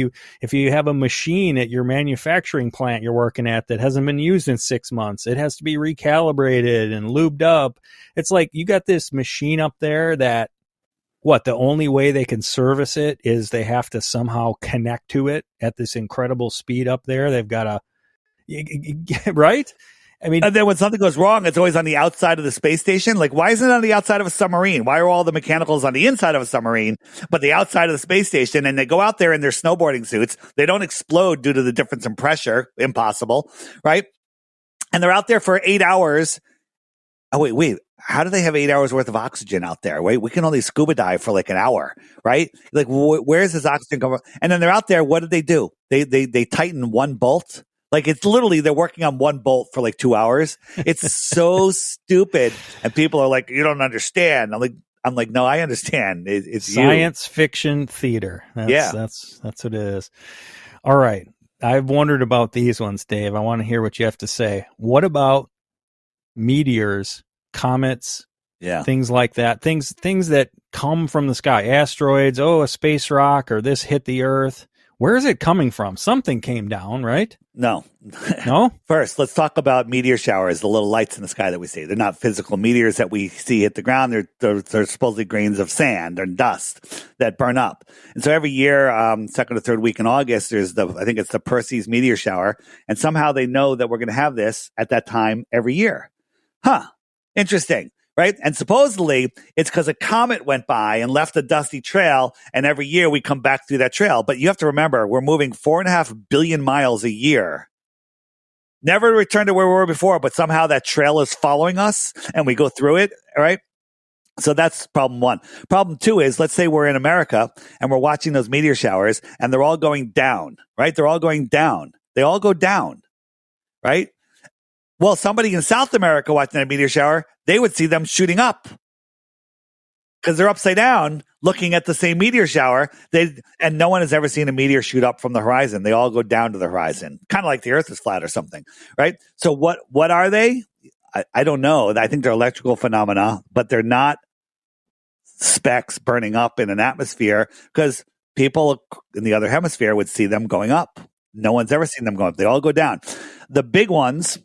you have a machine at your manufacturing plant you're working at that hasn't been used in 6 months, it has to be recalibrated and lubed up. It's like you got this machine up there that, the only way they can service it is they have to somehow connect to it at this incredible speed up there. They've got to, right? I mean, and then when something goes wrong, it's always on the outside of the space station. Like, why isn't it on the outside of a submarine? Why are all the mechanicals on the inside of a submarine, but the outside of the space station? And they go out there in their snowboarding suits. They don't explode due to the difference in pressure. Impossible, right? And they're out there for 8 hours. Oh, wait. How do they have 8 hours worth of oxygen out there? Wait, we can only scuba dive for like an hour, right? Like, where's this oxygen coming from? And then they're out there. What did they do? They tighten one bolt. Like, it's literally, they're working on one bolt for like 2 hours. It's so stupid. And people are like, you don't understand. I'm like, no, I understand. It's science fiction theater. That's what it is. All right. I've wondered about these ones, Dave. I want to hear what you have to say. What about meteors, comets, things like that? Things that come from the sky, asteroids, a space rock, or this hit the Earth. Where is it coming from? Something came down, right? No. No? First, let's talk about meteor showers, the little lights in the sky that we see. They're not physical meteors that we see hit the ground. They're supposedly grains of sand or dust that burn up. And so every year, second or third week in August, there's I think it's the Perseus meteor shower. And somehow they know that we're going to have this at that time every year. Interesting. Right. And supposedly it's because a comet went by and left a dusty trail. And every year we come back through that trail. But you have to remember, we're moving 4.5 billion miles a year never return to where we were before, but somehow that trail is following us and we go through it, right? So that's problem one. Problem two is, let's say we're in America and we're watching those meteor showers and they're all going down, right? They're all going down. They all go down, right? Well, somebody in South America watching a meteor shower, they would see them shooting up because they're upside down looking at the same meteor shower. And no one has ever seen a meteor shoot up from the horizon. They all go down to the horizon, kind of like the earth is flat or something, right? So what are they? I don't know. I think they're electrical phenomena, but they're not specks burning up in an atmosphere, because people in the other hemisphere would see them going up. No one's ever seen them go up. They all go down. The big ones,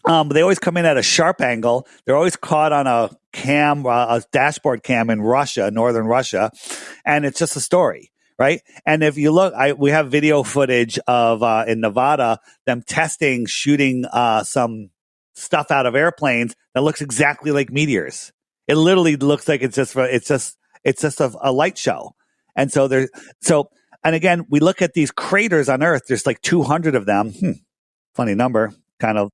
they always come in at a sharp angle. They're always caught on a dashboard cam in Russia, northern Russia, and it's just a story, right? And if you look, we have video footage of in Nevada them shooting some stuff out of airplanes that looks exactly like meteors. It literally looks like it's just a light show. And and again, we look at these craters on Earth. There's like 200 of them. Funny number, kind of.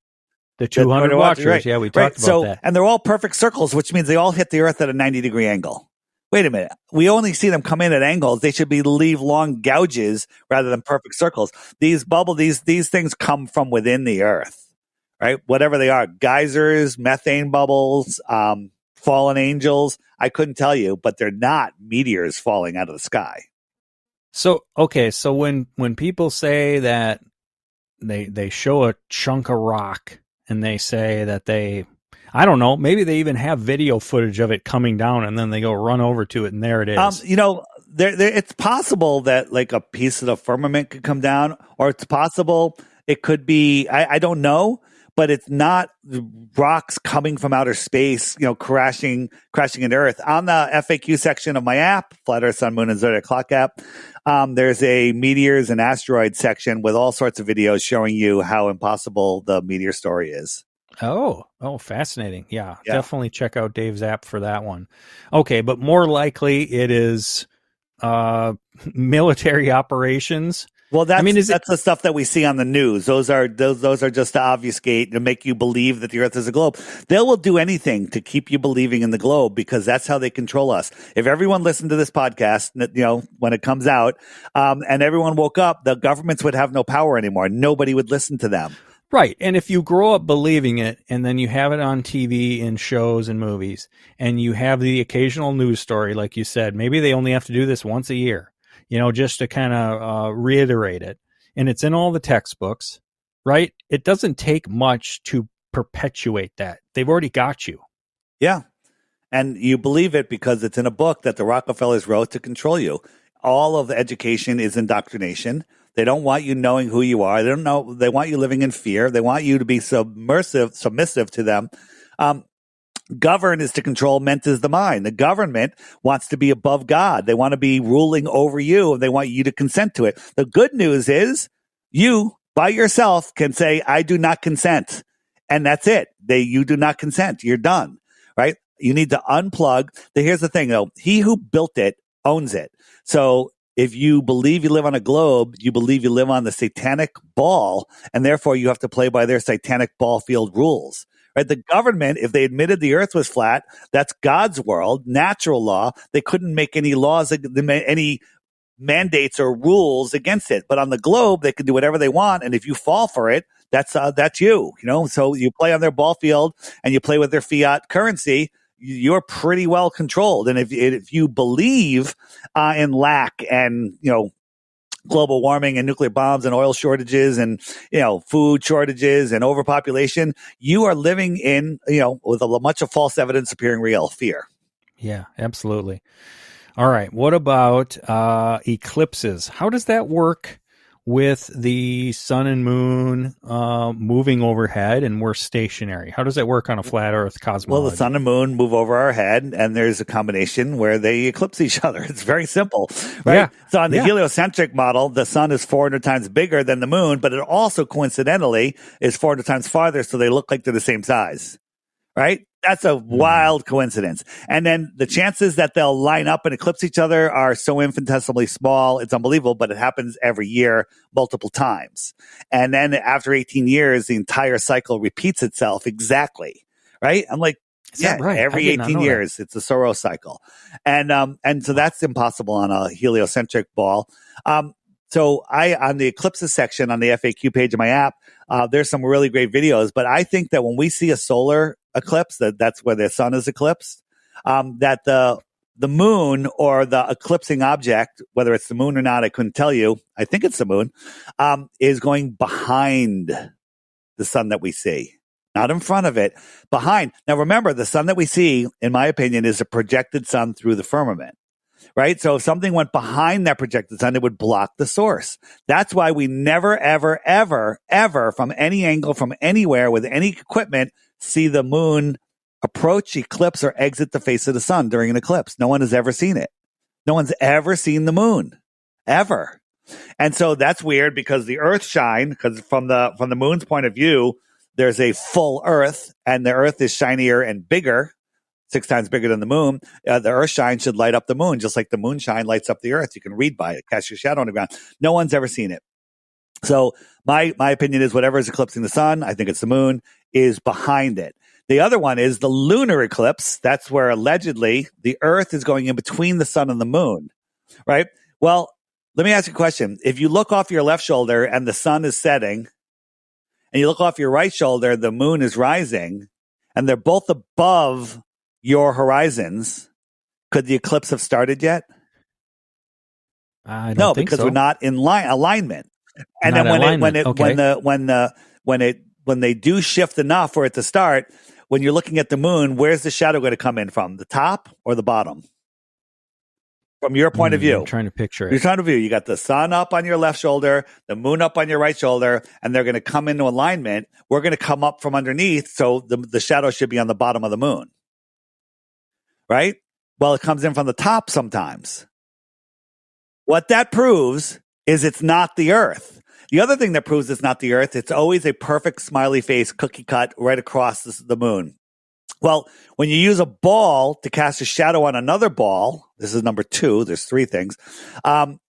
The 200 watchers. Right. Yeah, we talked about that. And they're all perfect circles, which means they all hit the Earth at a 90-degree angle. Wait a minute. We only see them come in at angles. They should leave long gouges rather than perfect circles. These things come from within the Earth, right? Whatever they are, geysers, methane bubbles, fallen angels. I couldn't tell you, but they're not meteors falling out of the sky. So, okay. So when people say that they show a chunk of rock and they say that I don't know, maybe they even have video footage of it coming down and then they go run over to it and there it is. It's possible that like a piece of the firmament could come down, or it's possible it could be, I don't know, but it's not rocks coming from outer space, crashing into Earth. On the FAQ section of my app, Flat Earth, Sun, Moon, and Zodiac Clock app, there's a meteors and asteroids section with all sorts of videos showing you how impossible the meteor story is. Oh, fascinating. Yeah, definitely check out Dave's app for that one. Okay, but more likely it is military operations. Well, that's the stuff that we see on the news. Those are just to obfuscate, to make you believe that the Earth is a globe. They will do anything to keep you believing in the globe, because that's how they control us. If everyone listened to this podcast, when it comes out, and everyone woke up, the governments would have no power anymore. Nobody would listen to them. Right. And if you grow up believing it, and then you have it on TV in shows and movies, and you have the occasional news story, like you said, maybe they only have to do this once a year, just to kind of reiterate it. And it's in all the textbooks, right? It doesn't take much to perpetuate that. They've already got you. Yeah. And you believe it because it's in a book that the Rockefellers wrote to control you. All of the education is indoctrination. They don't want you knowing who you are. They want you living in fear. They want you to be submissive to them. Govern is to control, ment is the mind. The government wants to be above God. They want to be ruling over you, and they want you to consent to it. The good news is you, by yourself, can say, I do not consent. And that's it. You do not consent. You're done, right? You need to unplug. Here's the thing, though. He who built it owns it. So if you believe you live on a globe, you believe you live on the satanic ball, and therefore you have to play by their satanic ball field rules. Right? The government, if they admitted the Earth was flat, that's God's world, natural law. They couldn't make any laws, any mandates or rules against it. But on the globe, they can do whatever they want, and if you fall for it, that's you. So you play on their ball field and you play with their fiat currency. You're pretty well controlled. And if you believe in lack and global warming and nuclear bombs and oil shortages and food shortages and overpopulation, you are living in with a much of false evidence appearing real fear. Yeah, absolutely. All right, what about eclipses? How does that work with the sun and moon moving overhead and we're stationary? How does that work on a flat Earth cosmology? Well, the sun and moon move over our head, and there's a combination where they eclipse each other. It's very simple, right? Yeah. So on the heliocentric model, the sun is 400 times bigger than the moon, but it also coincidentally is 400 times farther, so they look like they're the same size, right? That's a wild coincidence. And then the chances that they'll line up and eclipse each other are so infinitesimally small. It's unbelievable, but it happens every year, multiple times. And then after 18 years, the entire cycle repeats itself exactly. Right? I'm like, Is that right? Every 18 years, it's a Soros cycle. And so that's impossible on a heliocentric ball. So on the eclipses section on the FAQ page of my app, there's some really great videos, but I think that when we see a solar eclipse, that's where the sun is eclipsed, that the moon or the eclipsing object, whether it's the moon or not, I couldn't tell you. I think it's the moon, is going behind the sun that we see. Not in front of it, behind. Now remember, the sun that we see, in my opinion, is a projected sun through the firmament. Right? So if something went behind that projected sun, it would block the source. That's why we never, ever, ever, ever, from any angle, from anywhere, with any equipment, see the moon approach, eclipse, or exit the face of the sun during an eclipse. No one has ever seen it. No one's ever seen the moon. Ever. And so that's weird because the earth shine, because from the moon's point of view, there's a full earth, and the earth is shinier and bigger. 6 times bigger than the moon. The earth shine should light up the moon, just like the moonshine lights up the earth. You can read by it, cast your shadow on the ground. No one's ever seen it. So my opinion is whatever is eclipsing the sun, I think it's the moon, is behind it. The other one is the lunar eclipse. That's where allegedly the earth is going in between the sun and the moon, right? Well, let me ask you a question. If you look off your left shoulder and the sun is setting, and you look off your right shoulder, the moon is rising, and they're both above your horizons, could the eclipse have started yet? I don't think because so. we're not in alignment. And not then when they do shift enough for it to start, when you're looking at the moon, where's the shadow going to come in from? The top or the bottom? From your point of view. I'm trying to picture it. You're trying to view. You got the sun up on your left shoulder, the moon up on your right shoulder, and they're going to come into alignment. We're going to come up from underneath, so the shadow should be on the bottom of the moon. Right? Well, it comes in from the top sometimes. What that proves is it's not the earth. The other thing that proves it's not the earth, it's always a perfect smiley face cookie cut right across the moon. Well, when you use a ball to cast a shadow on another ball, this is number 2, there's 3 things,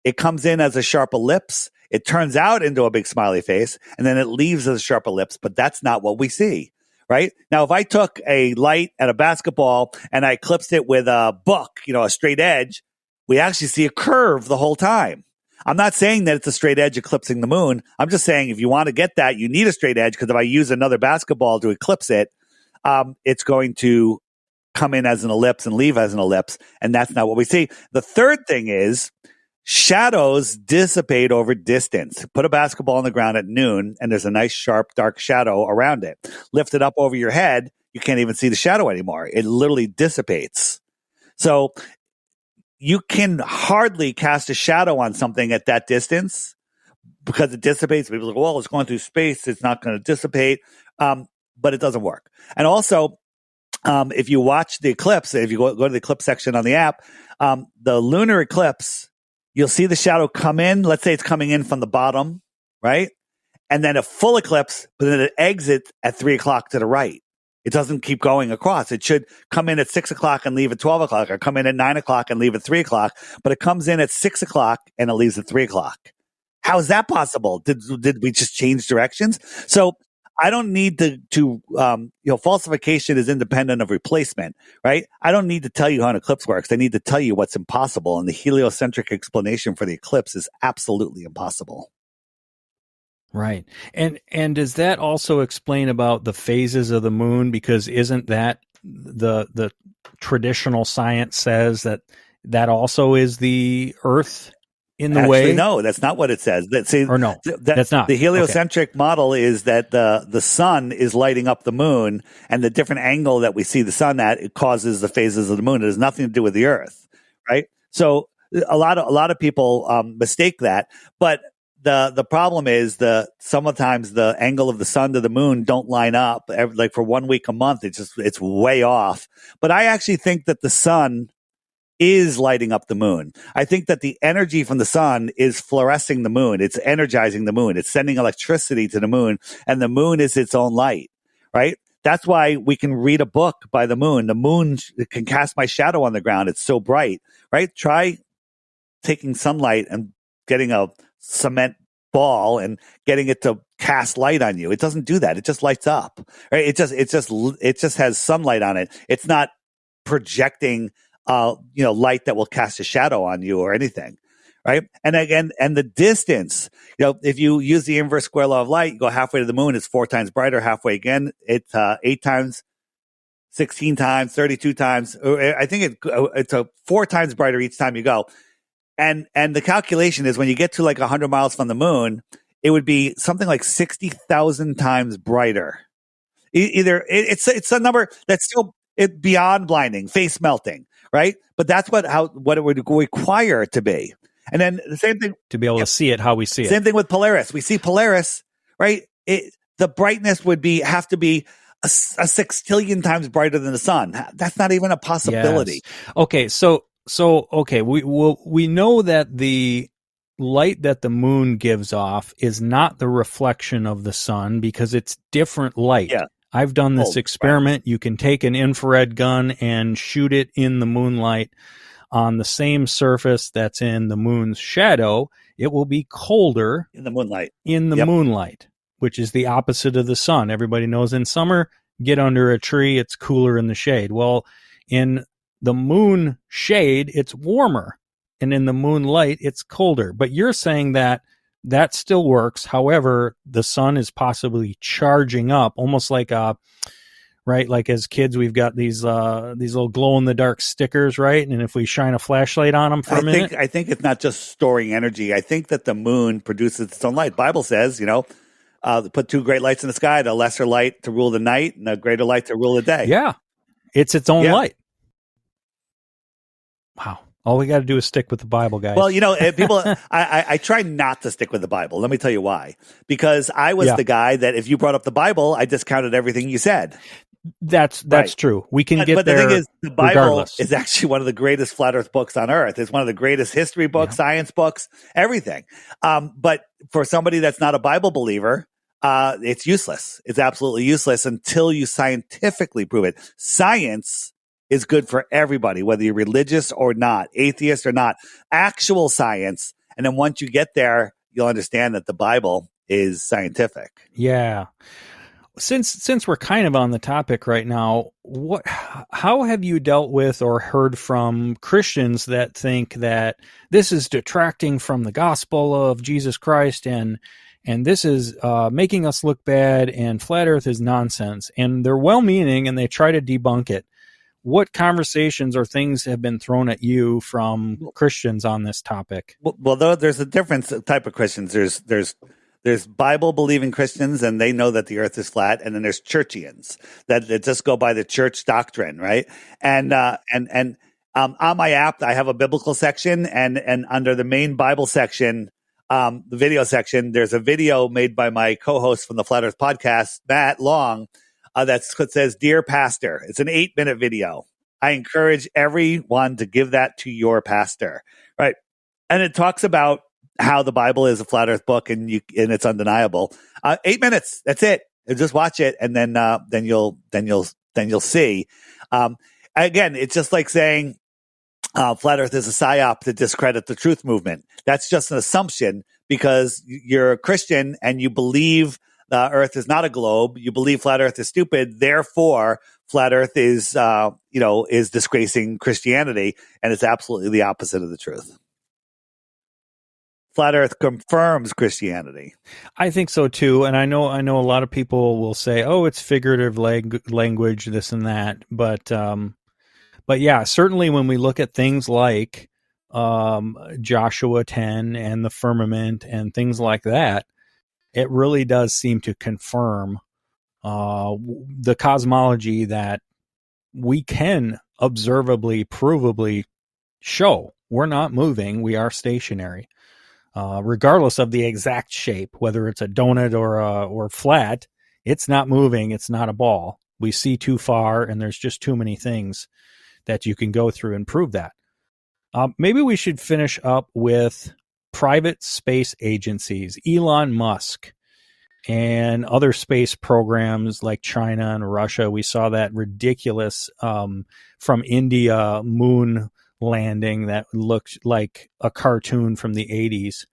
it comes in as a sharp ellipse, it turns out into a big smiley face, and then it leaves as a sharp ellipse, but that's not what we see. Right? Now, if I took a light and a basketball and I eclipsed it with a book, a straight edge, we actually see a curve the whole time. I'm not saying that it's a straight edge eclipsing the moon. I'm just saying if you want to get that, you need a straight edge, because if I use another basketball to eclipse it, it's going to come in as an ellipse and leave as an ellipse, and that's not what we see. The third thing is shadows dissipate over distance. Put a basketball on the ground at noon, and there's a nice, sharp, dark shadow around it. Lift it up over your head, you can't even see the shadow anymore. It literally dissipates. So you can hardly cast a shadow on something at that distance because it dissipates. People are like, well, it's going through space, it's not going to dissipate. But it doesn't work. And also, if you watch the eclipse, if you go to the eclipse section on the app, the lunar eclipse, you'll see the shadow come in. Let's say it's coming in from the bottom, right? And then a full eclipse, but then it exits at 3 o'clock to the right. It doesn't keep going across. It should come in at 6 o'clock and leave at 12 o'clock, or come in at 9 o'clock and leave at 3 o'clock, but it comes in at 6 o'clock and it leaves at 3 o'clock. How is that possible? Did we just change directions? So I don't need to falsification is independent of replacement, right? I don't need to tell you how an eclipse works. I need to tell you what's impossible. And the heliocentric explanation for the eclipse is absolutely impossible. Right. And does that also explain about the phases of the moon? Because isn't that the traditional science says that also is the Earth in the way? No, that's not what it says. That's not. The heliocentric model is that the sun is lighting up the moon, and the different angle that we see the sun at, it causes the phases of the moon. It has nothing to do with the Earth, right? So a lot of people mistake that, but the problem is sometimes the angle of the sun to the moon don't line up. Like for 1 week a month, it's way off. But I actually think that the sun is lighting up the moon. I think that the energy from the sun is fluorescing the moon. It's energizing the moon. It's sending electricity to the moon, and the moon is its own light, right? That's why we can read a book by the moon. The moon can cast my shadow on the ground. It's so bright, right? Try taking sunlight and getting a cement ball and getting it to cast light on you. It doesn't do that. It just lights up, right? It just has sunlight on it. It's not projecting, light that will cast a shadow on you or anything. Right. And again, and the distance, if you use the inverse square law of light, you go halfway to the moon, it's 4 times brighter. Halfway again, it's 8 times, 16 times, 32 times. I think it's 4 times brighter each time you go. And the calculation is when you get to like 100 miles from the moon, it would be something like 60,000 times brighter. Either it's a number that's still beyond blinding, face melting, right? But that's what it would require it to be. And then the same thing to be able to see it how we see it. Same thing with Polaris. We see Polaris, right? The brightness would have to be a sextillion times brighter than the sun. That's not even a possibility. Yes. Okay, so we know that the light that the moon gives off is not the reflection of the sun because it's different light. Yeah. I've done this experiment. Right. You can take an infrared gun and shoot it in the moonlight on the same surface that's in the moon's shadow. It will be colder in the moonlight. Moonlight, which is the opposite of the sun. Everybody knows in summer, get under a tree, it's cooler in the shade. Well, in the moon shade, it's warmer, and in the moonlight, it's colder. But you're saying that still works. However, the sun is possibly charging up, almost like right? Like as kids, we've got these little glow in the dark stickers, right? And if we shine a flashlight on them for a minute, I think it's not just storing energy. I think that the moon produces its own light. Bible says, put 2 great lights in the sky, the lesser light to rule the night and the greater light to rule the day. Yeah. It's its own light. Wow. All we got to do is stick with the Bible, guys. Well, people, I try not to stick with the Bible. Let me tell you why. Because I was the guy that if you brought up the Bible, I discounted everything you said. That's right. True. We can get there. But the thing is, the Bible regardless. is actually one of the greatest flat earth books on earth. It's one of the greatest history books, science books, everything. But for somebody that's not a Bible believer, it's useless. It's absolutely useless until you scientifically prove it. Science is good for everybody, whether you're religious or not, atheist or not, actual science. And then once you get there, you'll understand that the Bible is scientific. Yeah. Since we're kind of on the topic right now, how have you dealt with or heard from Christians that think that this is detracting from the gospel of Jesus Christ and this is making us look bad and flat earth is nonsense, and they're well-meaning and they try to debunk it? What conversations or things have been thrown at you from Christians on this topic? Well, there's a different type of Christians. There's Bible-believing Christians, and they know that the earth is flat, and then there's churchians that just go by the church doctrine, right? And on my app, I have a biblical section, and under the main Bible section, the video section, there's a video made by my co-host from the Flat Earth Podcast, Matt Long, that says, "Dear Pastor." It's an 8-minute video. I encourage everyone to give that to your pastor, right? And it talks about how the Bible is a flat earth book and it's undeniable. 8 minutes. That's it. Just watch it. And then you'll see. Again, it's just like saying, flat earth is a psyop to discredit the truth movement. That's just an assumption because you're a Christian and you believe the earth is not a globe. You believe flat earth is stupid. Therefore, flat earth is disgracing Christianity. And it's absolutely the opposite of the truth. Flat earth confirms Christianity. I think so too. And I know a lot of people will say, oh, it's figurative language, this and that. But yeah, certainly when we look at things like Joshua 10 and the firmament and things like that, it really does seem to confirm the cosmology that we can observably, provably show. We're not moving. We are stationary. Regardless of the exact shape, whether it's a donut or flat, it's not moving. It's not a ball. We see too far, and there's just too many things that you can go through and prove that. Maybe we should finish up with private space agencies. Elon Musk. and other space programs like China and Russia. We saw that ridiculous from India moon landing that looked like a cartoon from the 80s.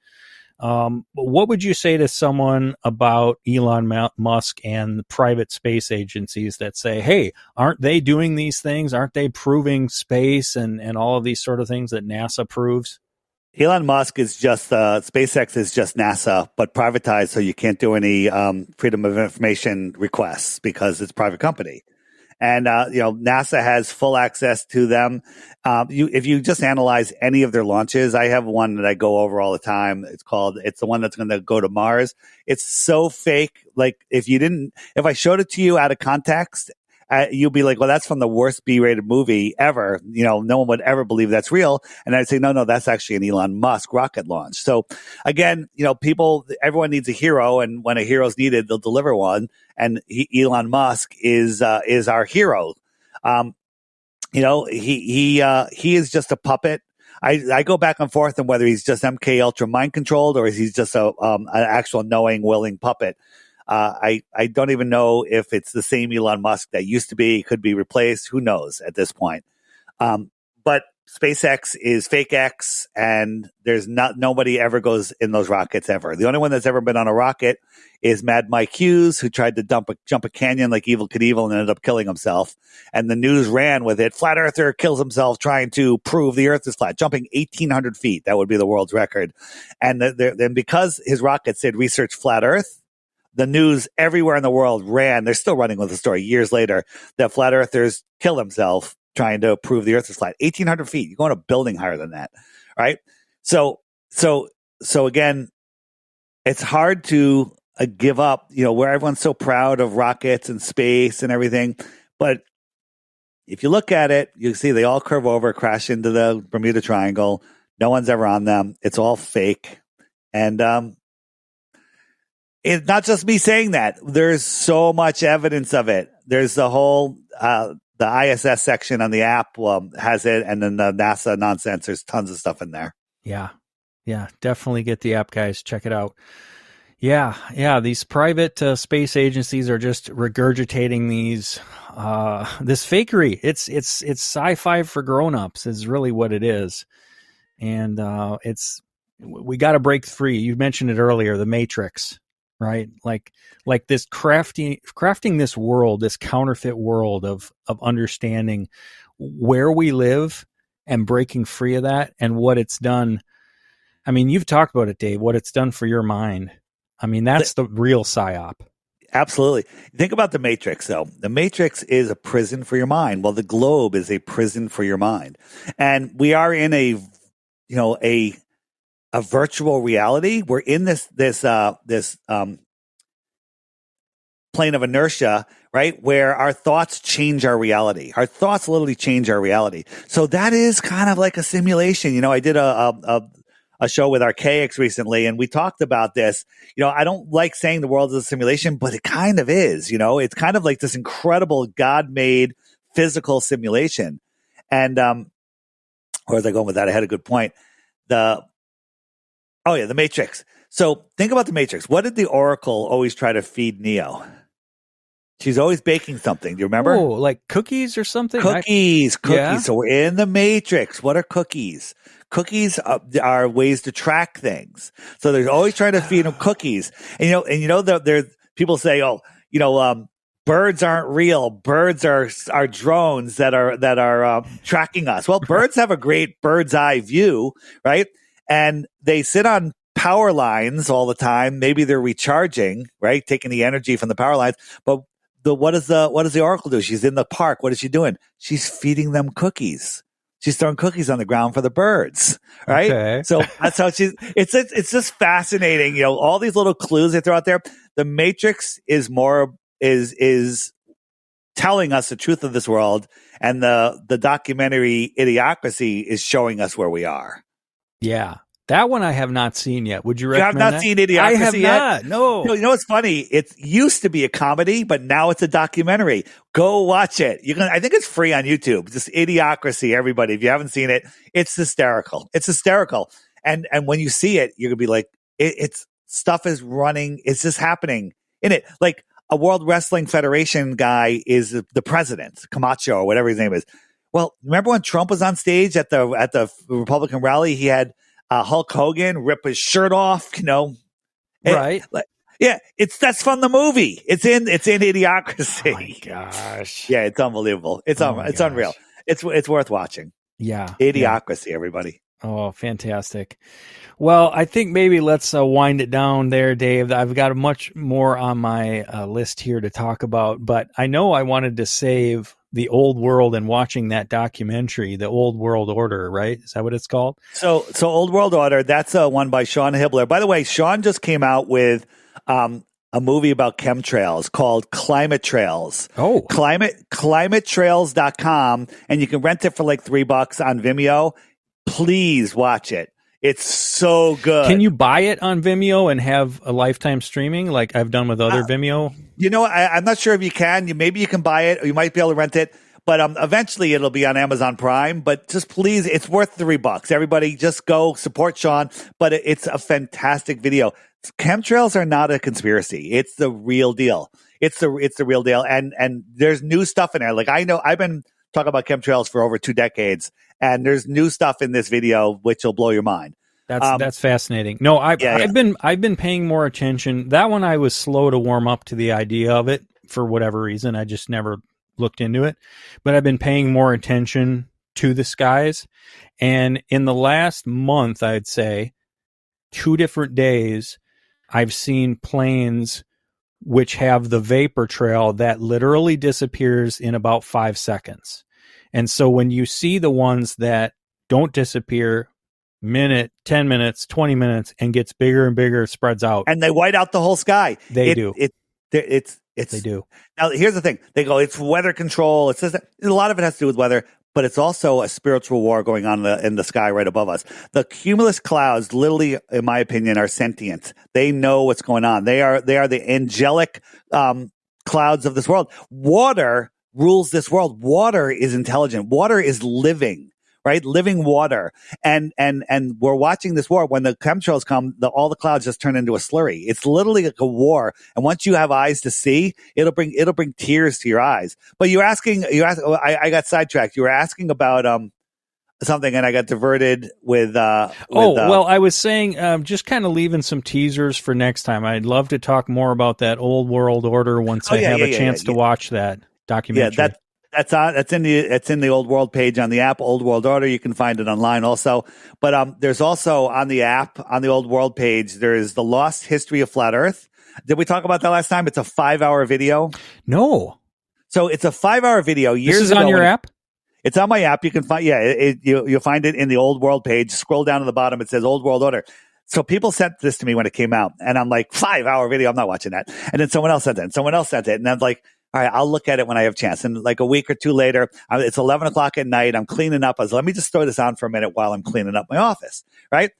What would you say to someone about Elon Musk and private space agencies that say, hey, aren't they doing these things? Aren't they proving space and all of these sort of things that NASA proves? Elon Musk is just SpaceX is just NASA, but privatized, so you can't do any freedom of information requests because it's a private company. And NASA has full access to them. If you just analyze any of their launches, I have one that I go over all the time. It's the one that's going to go to Mars. It's so fake. Like if I showed it to you out of context, you'd be like, well, that's from the worst B-rated movie ever. No one would ever believe that's real. And I'd say, no, that's actually an Elon Musk rocket launch. So again, everyone needs a hero. And when a hero's needed, they'll deliver one. And Elon Musk is our hero. He is just a puppet. I go back and forth on whether he's just MK Ultra mind controlled or is he's just an actual knowing, willing puppet. I don't even know if it's the same Elon Musk that used to be. It could be replaced. Who knows at this point? But SpaceX is fake X, and nobody ever goes in those rockets ever. The only one that's ever been on a rocket is Mad Mike Hughes, who tried to jump a canyon like Evel Knievel and ended up killing himself. And the news ran with it. Flat Earther kills himself trying to prove the Earth is flat, jumping 1,800 feet. That would be the world's record. And then because his rocket said research flat Earth, the news everywhere in the world ran. They're still running with the story years later that flat earthers kill themselves trying to prove the Earth is flat. 1,800 feet. You're going to a building higher than that, right? So again, it's hard to give up. Where everyone's so proud of rockets and space and everything, but if you look at it, you see they all curve over, crash into the Bermuda Triangle. No one's ever on them. It's all fake, and it's not just me saying that. There's so much evidence of it. There's the whole, the ISS section on the app has it, and then the NASA nonsense. There's tons of stuff in there. Yeah. Definitely get the app, guys. Check it out. Yeah. These private space agencies are just regurgitating this fakery. It's sci-fi for grown-ups is really what it is. And we got to break free. You mentioned it earlier, the Matrix. Right, like this crafting this world, this counterfeit world of understanding where we live and breaking free of that and what it's done. I mean, you've talked about it, Dave. What it's done for your mind. I mean, that's the real psyop. Absolutely. Think about the Matrix, though. The Matrix is a prison for your mind. Well, the globe is a prison for your mind, and we are in a virtual reality. We're in this plane of inertia, right? Where our thoughts change our reality. Our thoughts literally change our reality. So that is kind of like a simulation. I did a show with Archaics recently, and we talked about this. I don't like saying the world is a simulation, but it kind of is. It's kind of like this incredible God-made physical simulation. And where was I going with that? I had a good point. The Matrix. So think about the Matrix. What did the Oracle always try to feed Neo? She's always baking something. Do you remember? Oh, like cookies or something? Cookies. Yeah. So we're in the Matrix. What are cookies? Cookies are ways to track things. So they're always trying to feed them cookies. And there's people say, birds aren't real. Birds are drones that are tracking us. Well, birds have a great bird's eye view, right? And they sit on power lines all the time. Maybe they're recharging, right? Taking the energy from the power lines. But what does the Oracle do? She's in the park. What is she doing? She's feeding them cookies. She's throwing cookies on the ground for the birds, right? Okay. So that's how it's just fascinating. All these little clues they throw out there. The Matrix is telling us the truth of this world, and the documentary Idiocracy is showing us where we are. Yeah. That one I have not seen yet. Would you recommend You have not seen Idiocracy I have yet? not. No. You know what's funny? It used to be a comedy, but now it's a documentary. Go watch it. I think it's free on YouTube. Just Idiocracy, everybody. If you haven't seen it, it's hysterical. It's And when you see it, you're gonna be like, it's stuff is running. It's just happening in it. Like a World Wrestling Federation guy is the president, Camacho or whatever his name is. Well, remember when Trump was on stage at the Republican rally? He had Hulk Hogan rip his shirt off, Right. That's from the movie. It's in Idiocracy. Oh my gosh. Yeah, it's unbelievable. It's unreal. It's worth watching. Yeah. Idiocracy, everybody. Oh, fantastic. Well, I think maybe let's wind it down there, Dave. I've got much more on my list here to talk about, but I know I wanted to save the old world and watching that documentary, The Old World Order, right? Is that what it's called? So Old World Order, that's one by Sean Hibbler. By the way, Sean just came out with a movie about chemtrails called Climate Trails. Oh. Climatetrails.com, and you can rent it for like $3 on Vimeo. Please watch it. It's so good. Can you buy it on Vimeo and have a lifetime streaming like I've done with other Vimeo? I'm not sure if you can. Maybe you can buy it, or you might be able to rent it. But eventually it'll be on Amazon Prime. But just please, it's worth $3. Everybody, just go support Sean. But it's a fantastic video. Chemtrails are not a conspiracy. It's the real deal. It's the real deal. And there's new stuff in there. Like I know I've been talking about chemtrails for over 2 decades, and there's new stuff in this video which will blow your mind. That's fascinating. No, I've been paying more attention. That one I was slow to warm up to the idea of it for whatever reason. I just never looked into it. But I've been paying more attention to the skies. And in the last month, I'd say 2 different days, I've seen planes which have the vapor trail that literally disappears in about 5 seconds. And so when you see the ones that don't disappear, minute, 10 minutes, 20 minutes, and gets bigger and bigger, spreads out. And they white out the whole sky. They do. They do. Now, here's the thing. They go, it's weather control. It says that a lot of it has to do with weather, but it's also a spiritual war going on in the sky right above us. The cumulus clouds, literally, in my opinion, are sentient. They know what's going on. They are the angelic clouds of this world. Water rules this world. Water is intelligent. Water is living. Right, living water, and we're watching this war. When the chemtrails come, all the clouds just turn into a slurry. It's literally like a war. And once you have eyes to see, it'll bring tears to your eyes. But I got sidetracked. You were asking about something, and I got diverted with. Well, I was saying, just kind of leaving some teasers for next time. I'd love to talk more about that Old World Order once I have a chance to watch that documentary. Yeah, That's in the Old World page on the app, Old World Order. You can find it online also. But there's also on the app, on the Old World page, there's The Lost History of Flat Earth. Did we talk about that last time? It's a 5-hour video. No. So it's a 5-hour video. This is on your app? It's on my app. You can find, you'll find it in the Old World page. Scroll down to the bottom. It says Old World Order. So people sent this to me when it came out, and I'm like, 5-hour video. I'm not watching that. And then someone else sent it, and someone else sent it. And I'm like, all right, I'll look at it when I have a chance. And like a week or two later, it's 11 o'clock at night. I'm cleaning up. I was let me just throw this on for a minute while I'm cleaning up my office. Right.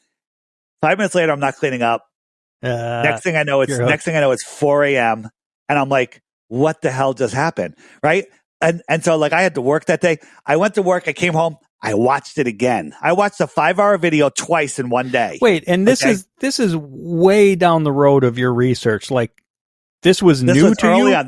5 minutes later, I'm not cleaning up. Next thing I know, it's 4 a.m. And I'm like, what the hell just happened? Right. And so like I had to work that day. I went to work. I came home. I watched it again. I watched a 5-hour video twice in one day. Wait, and this is way down the road of your research. Like, this was new to you? On.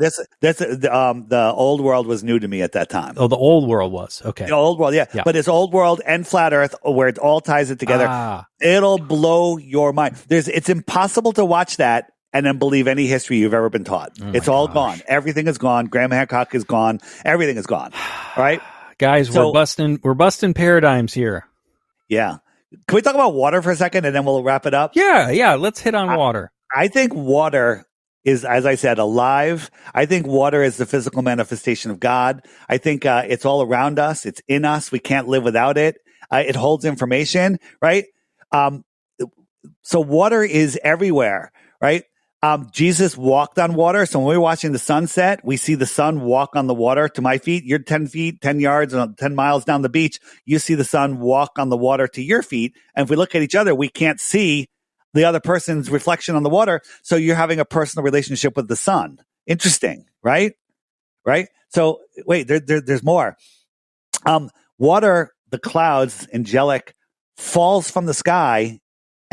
The Old World was new to me at that time. Oh, the Old World was. Okay. The Old World, yeah. But it's Old World and Flat Earth, where it all ties it together. It'll blow your mind. It's impossible to watch that and then believe any history you've ever been taught. It's all gone. Everything is gone. Graham Hancock is gone. Everything is gone. All right? Guys, we're busting paradigms here. Yeah. Can we talk about water for a second and then we'll wrap it up? Yeah. Let's hit on water. I think water is, as I said, alive. I think water is the physical manifestation of God. I think it's all around us. It's in us. We can't live without it. It holds information, right? So water is everywhere, right? Jesus walked on water. So when we're watching the sunset, we see the sun walk on the water. To my feet, you're 10 yards, 10 miles down the beach. You see the sun walk on the water to your feet. And if we look at each other, we can't see the other person's reflection on the water. So you're having a personal relationship with the sun. Interesting, right? Right? So wait, there's more. Water, the clouds, angelic, falls from the sky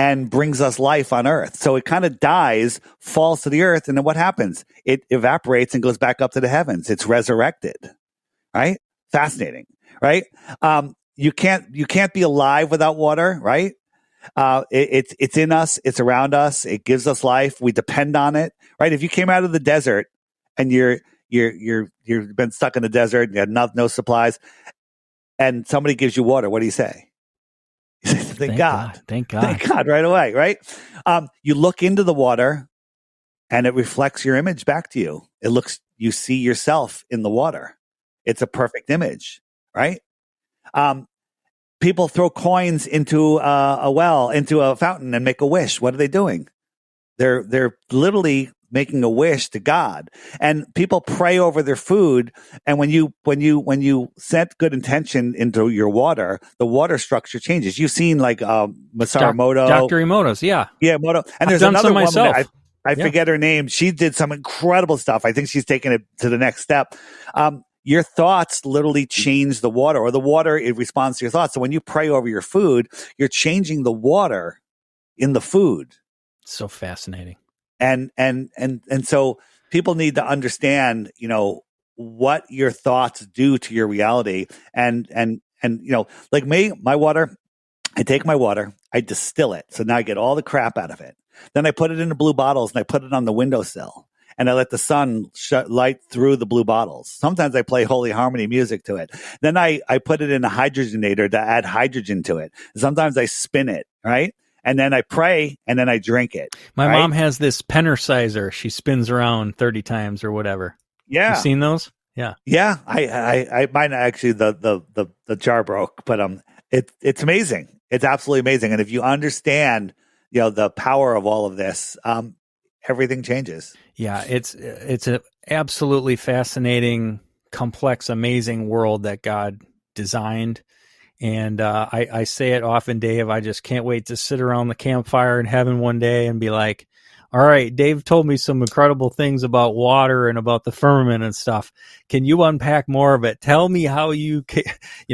and brings us life on earth. So it kind of dies, falls to the earth, and then what happens? It evaporates and goes back up to the heavens. It's resurrected, right? Fascinating, right? You can't be alive without water, right? It's in us. It's around us. It gives us life. We depend on it, right? If you came out of the desert and you've been stuck in the desert and you had no supplies, and somebody gives you water, what do you say? You say, Thank God. Thank God. Thank God right away, right? You look into the water and it reflects your image back to you. You see yourself in the water. It's a perfect image, right? People throw coins into a well, into a fountain, and make a wish. What are they doing? They're literally making a wish to God. And people pray over their food. And when you set good intention into your water, the water structure changes. You've seen like Masaru Emoto. Dr. Emoto's, yeah. Yeah, Emoto. And there's done another some woman myself. I forget her name. She did some incredible stuff. I think she's taken it to the next step. Your thoughts literally change the water, or the water, it responds to your thoughts. So when you pray over your food, you're changing the water in the food. So fascinating. And so people need to understand, what your thoughts do to your reality. And like me, my water, I take my water, I distill it. So now I get all the crap out of it. Then I put it into blue bottles and I put it on the windowsill. And I let the sun light through the blue bottles. Sometimes I play Holy Harmony music to it. Then I put it in a hydrogenator to add hydrogen to it. Sometimes I spin it, right? And then I pray, and then I drink it. My mom has this pennersizer. She spins around 30 times or whatever. Yeah. You seen those? Yeah. Yeah. I mine actually the jar broke, but it's amazing. It's absolutely amazing. And if you understand, the power of all of this, everything changes. Yeah, it's an absolutely fascinating, complex, amazing world that God designed. And I say it often, Dave, I just can't wait to sit around the campfire in heaven one day and be like, all right, Dave told me some incredible things about water and about the firmament and stuff. Can you unpack more of it? Tell me how you can,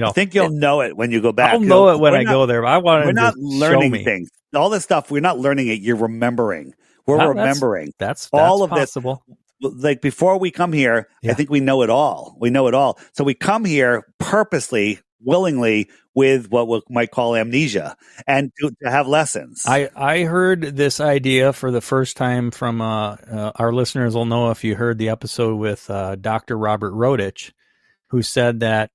I think you'll know it when you go back. I'll know it when I go there. But I want to. We're not learning things. All this stuff, we're not learning it. You're remembering. We're remembering. That's all of possible. This. Like before we come here, I think we know it all. We know it all. So we come here purposely, willingly, with what we might call amnesia, and to have lessons. I heard this idea for the first time from our listeners will know if you heard the episode with Dr. Robert Rodich, who said that,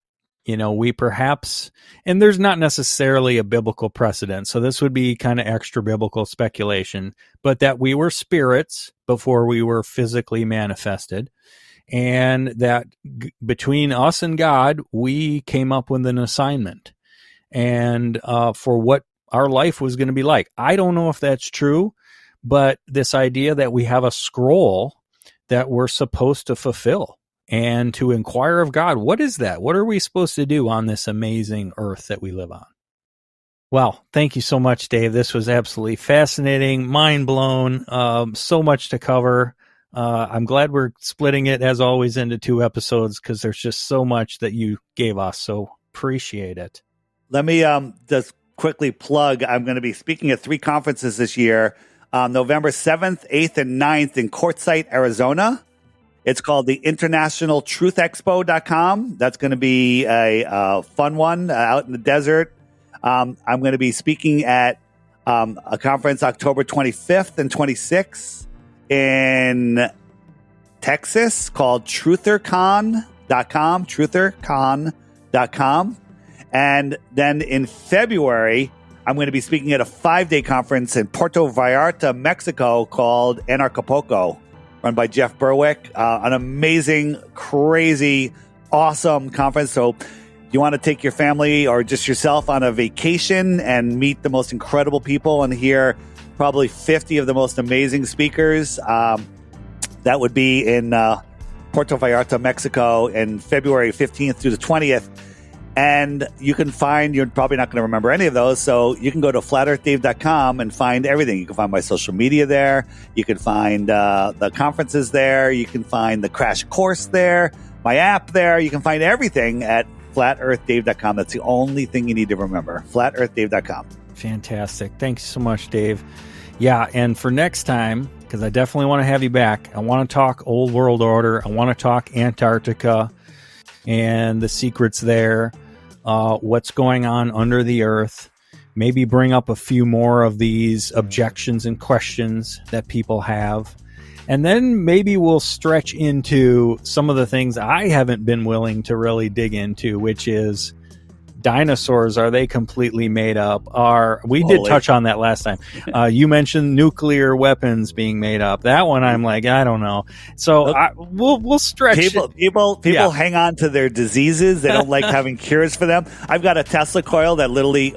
we perhaps, and there's not necessarily a biblical precedent, so this would be kind of extra biblical speculation, but that we were spirits before we were physically manifested, and that between us and God, we came up with an assignment and for what our life was going to be like. I don't know if that's true, but this idea that we have a scroll that we're supposed to fulfill and to inquire of God, what is that? What are we supposed to do on this amazing earth that we live on? Well, thank you so much, Dave. This was absolutely fascinating, mind blown, so much to cover. I'm glad we're splitting it, as always, into 2 episodes because there's just so much that you gave us. So appreciate it. Let me just quickly plug. I'm going to be speaking at 3 conferences this year, November 7th, 8th, and 9th in Quartzsite, Arizona. It's called the InternationalTruthExpo.com. That's going to be a fun one out in the desert. I'm going to be speaking at a conference October 25th and 26th in Texas called TrutherCon.com, TrutherCon.com. And then in February, I'm going to be speaking at a 5-day conference in Puerto Vallarta, Mexico called Anarchapulco, run by Jeff Berwick. An amazing, crazy, awesome conference. So you want to take your family or just yourself on a vacation and meet the most incredible people and hear probably 50 of the most amazing speakers. That would be in Puerto Vallarta, Mexico, in February 15th through the 20th. And you can find, you're probably not going to remember any of those, so you can go to flatearthdave.com and find everything. You can find my social media there. You can find the conferences there. You can find the crash course there, my app there. You can find everything at flatearthdave.com. That's the only thing you need to remember, flatearthdave.com. Fantastic. Thanks so much, Dave. Yeah, and for next time, because I definitely want to have you back, I want to talk Old World Order. I want to talk Antarctica and the secrets there, what's going on under the earth. Maybe bring up a few more of these objections and questions that people have. And then maybe we'll stretch into some of the things I haven't been willing to really dig into, which is dinosaurs. Are they completely made up? We did touch on that last time. You mentioned nuclear weapons being made up. That one, I'm like, I don't know. So we'll stretch. People hang on to their diseases. They don't like having cures for them. I've got a Tesla coil that literally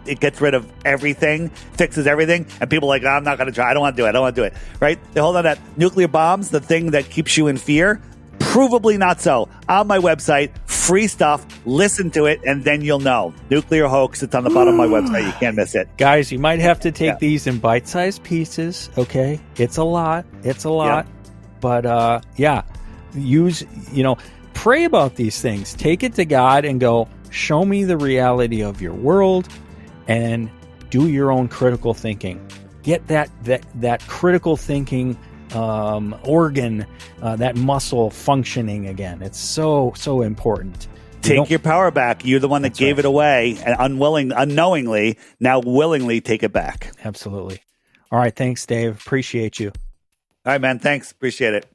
it gets rid of everything, fixes everything, and people are like, I'm not going to try. I don't want to do it. Right? They hold on that nuclear bombs, the thing that keeps you in fear. Provably not so. On my website, free stuff. Listen to it, and then you'll know. Nuclear hoax. It's on the bottom of my website. You can't miss it. Guys, you might have to take these in bite-sized pieces. Okay, it's a lot. But pray about these things. Take it to God and go, show me the reality of your world, and do your own critical thinking. Get that critical thinking organ, that muscle functioning again. It's so important. Take your power back. You're the one that gave it away, and unknowingly, now willingly take it back. Absolutely. All right. Thanks, Dave. Appreciate you. All right, man. Thanks. Appreciate it.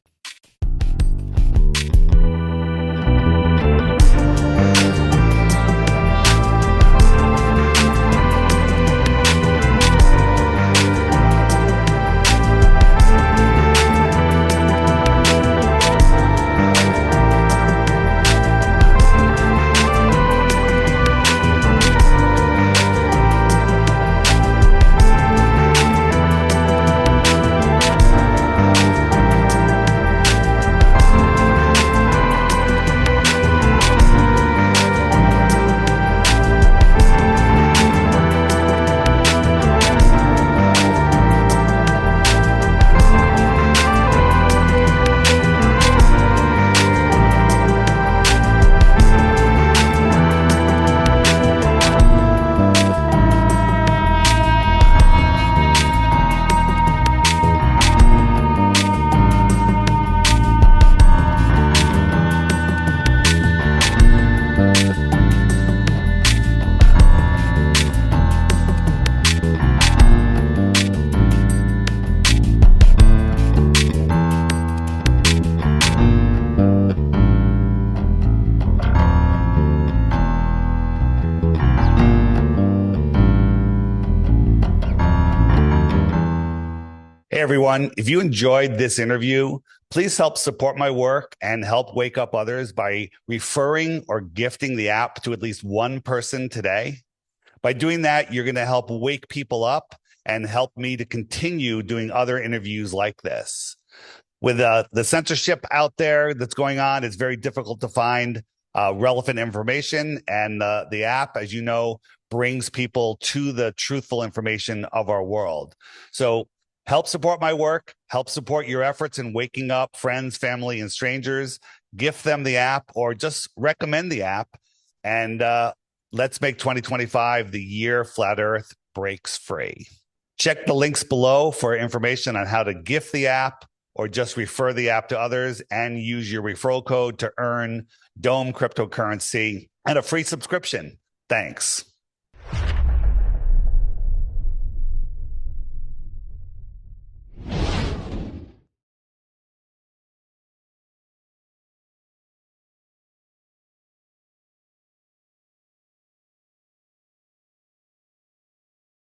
Hey, everyone. If you enjoyed this interview, please help support my work and help wake up others by referring or gifting the app to at least one person today. By doing that, you're going to help wake people up and help me to continue doing other interviews like this. With the censorship out there that's going on, it's very difficult to find relevant information. And the app, as you know, brings people to the truthful information of our world. So help support my work, help support your efforts in waking up friends, family, and strangers. Gift them the app or just recommend the app. And let's make 2025 the year Flat Earth breaks free. Check the links below for information on how to gift the app or just refer the app to others and use your referral code to earn Dome cryptocurrency and a free subscription. Thanks.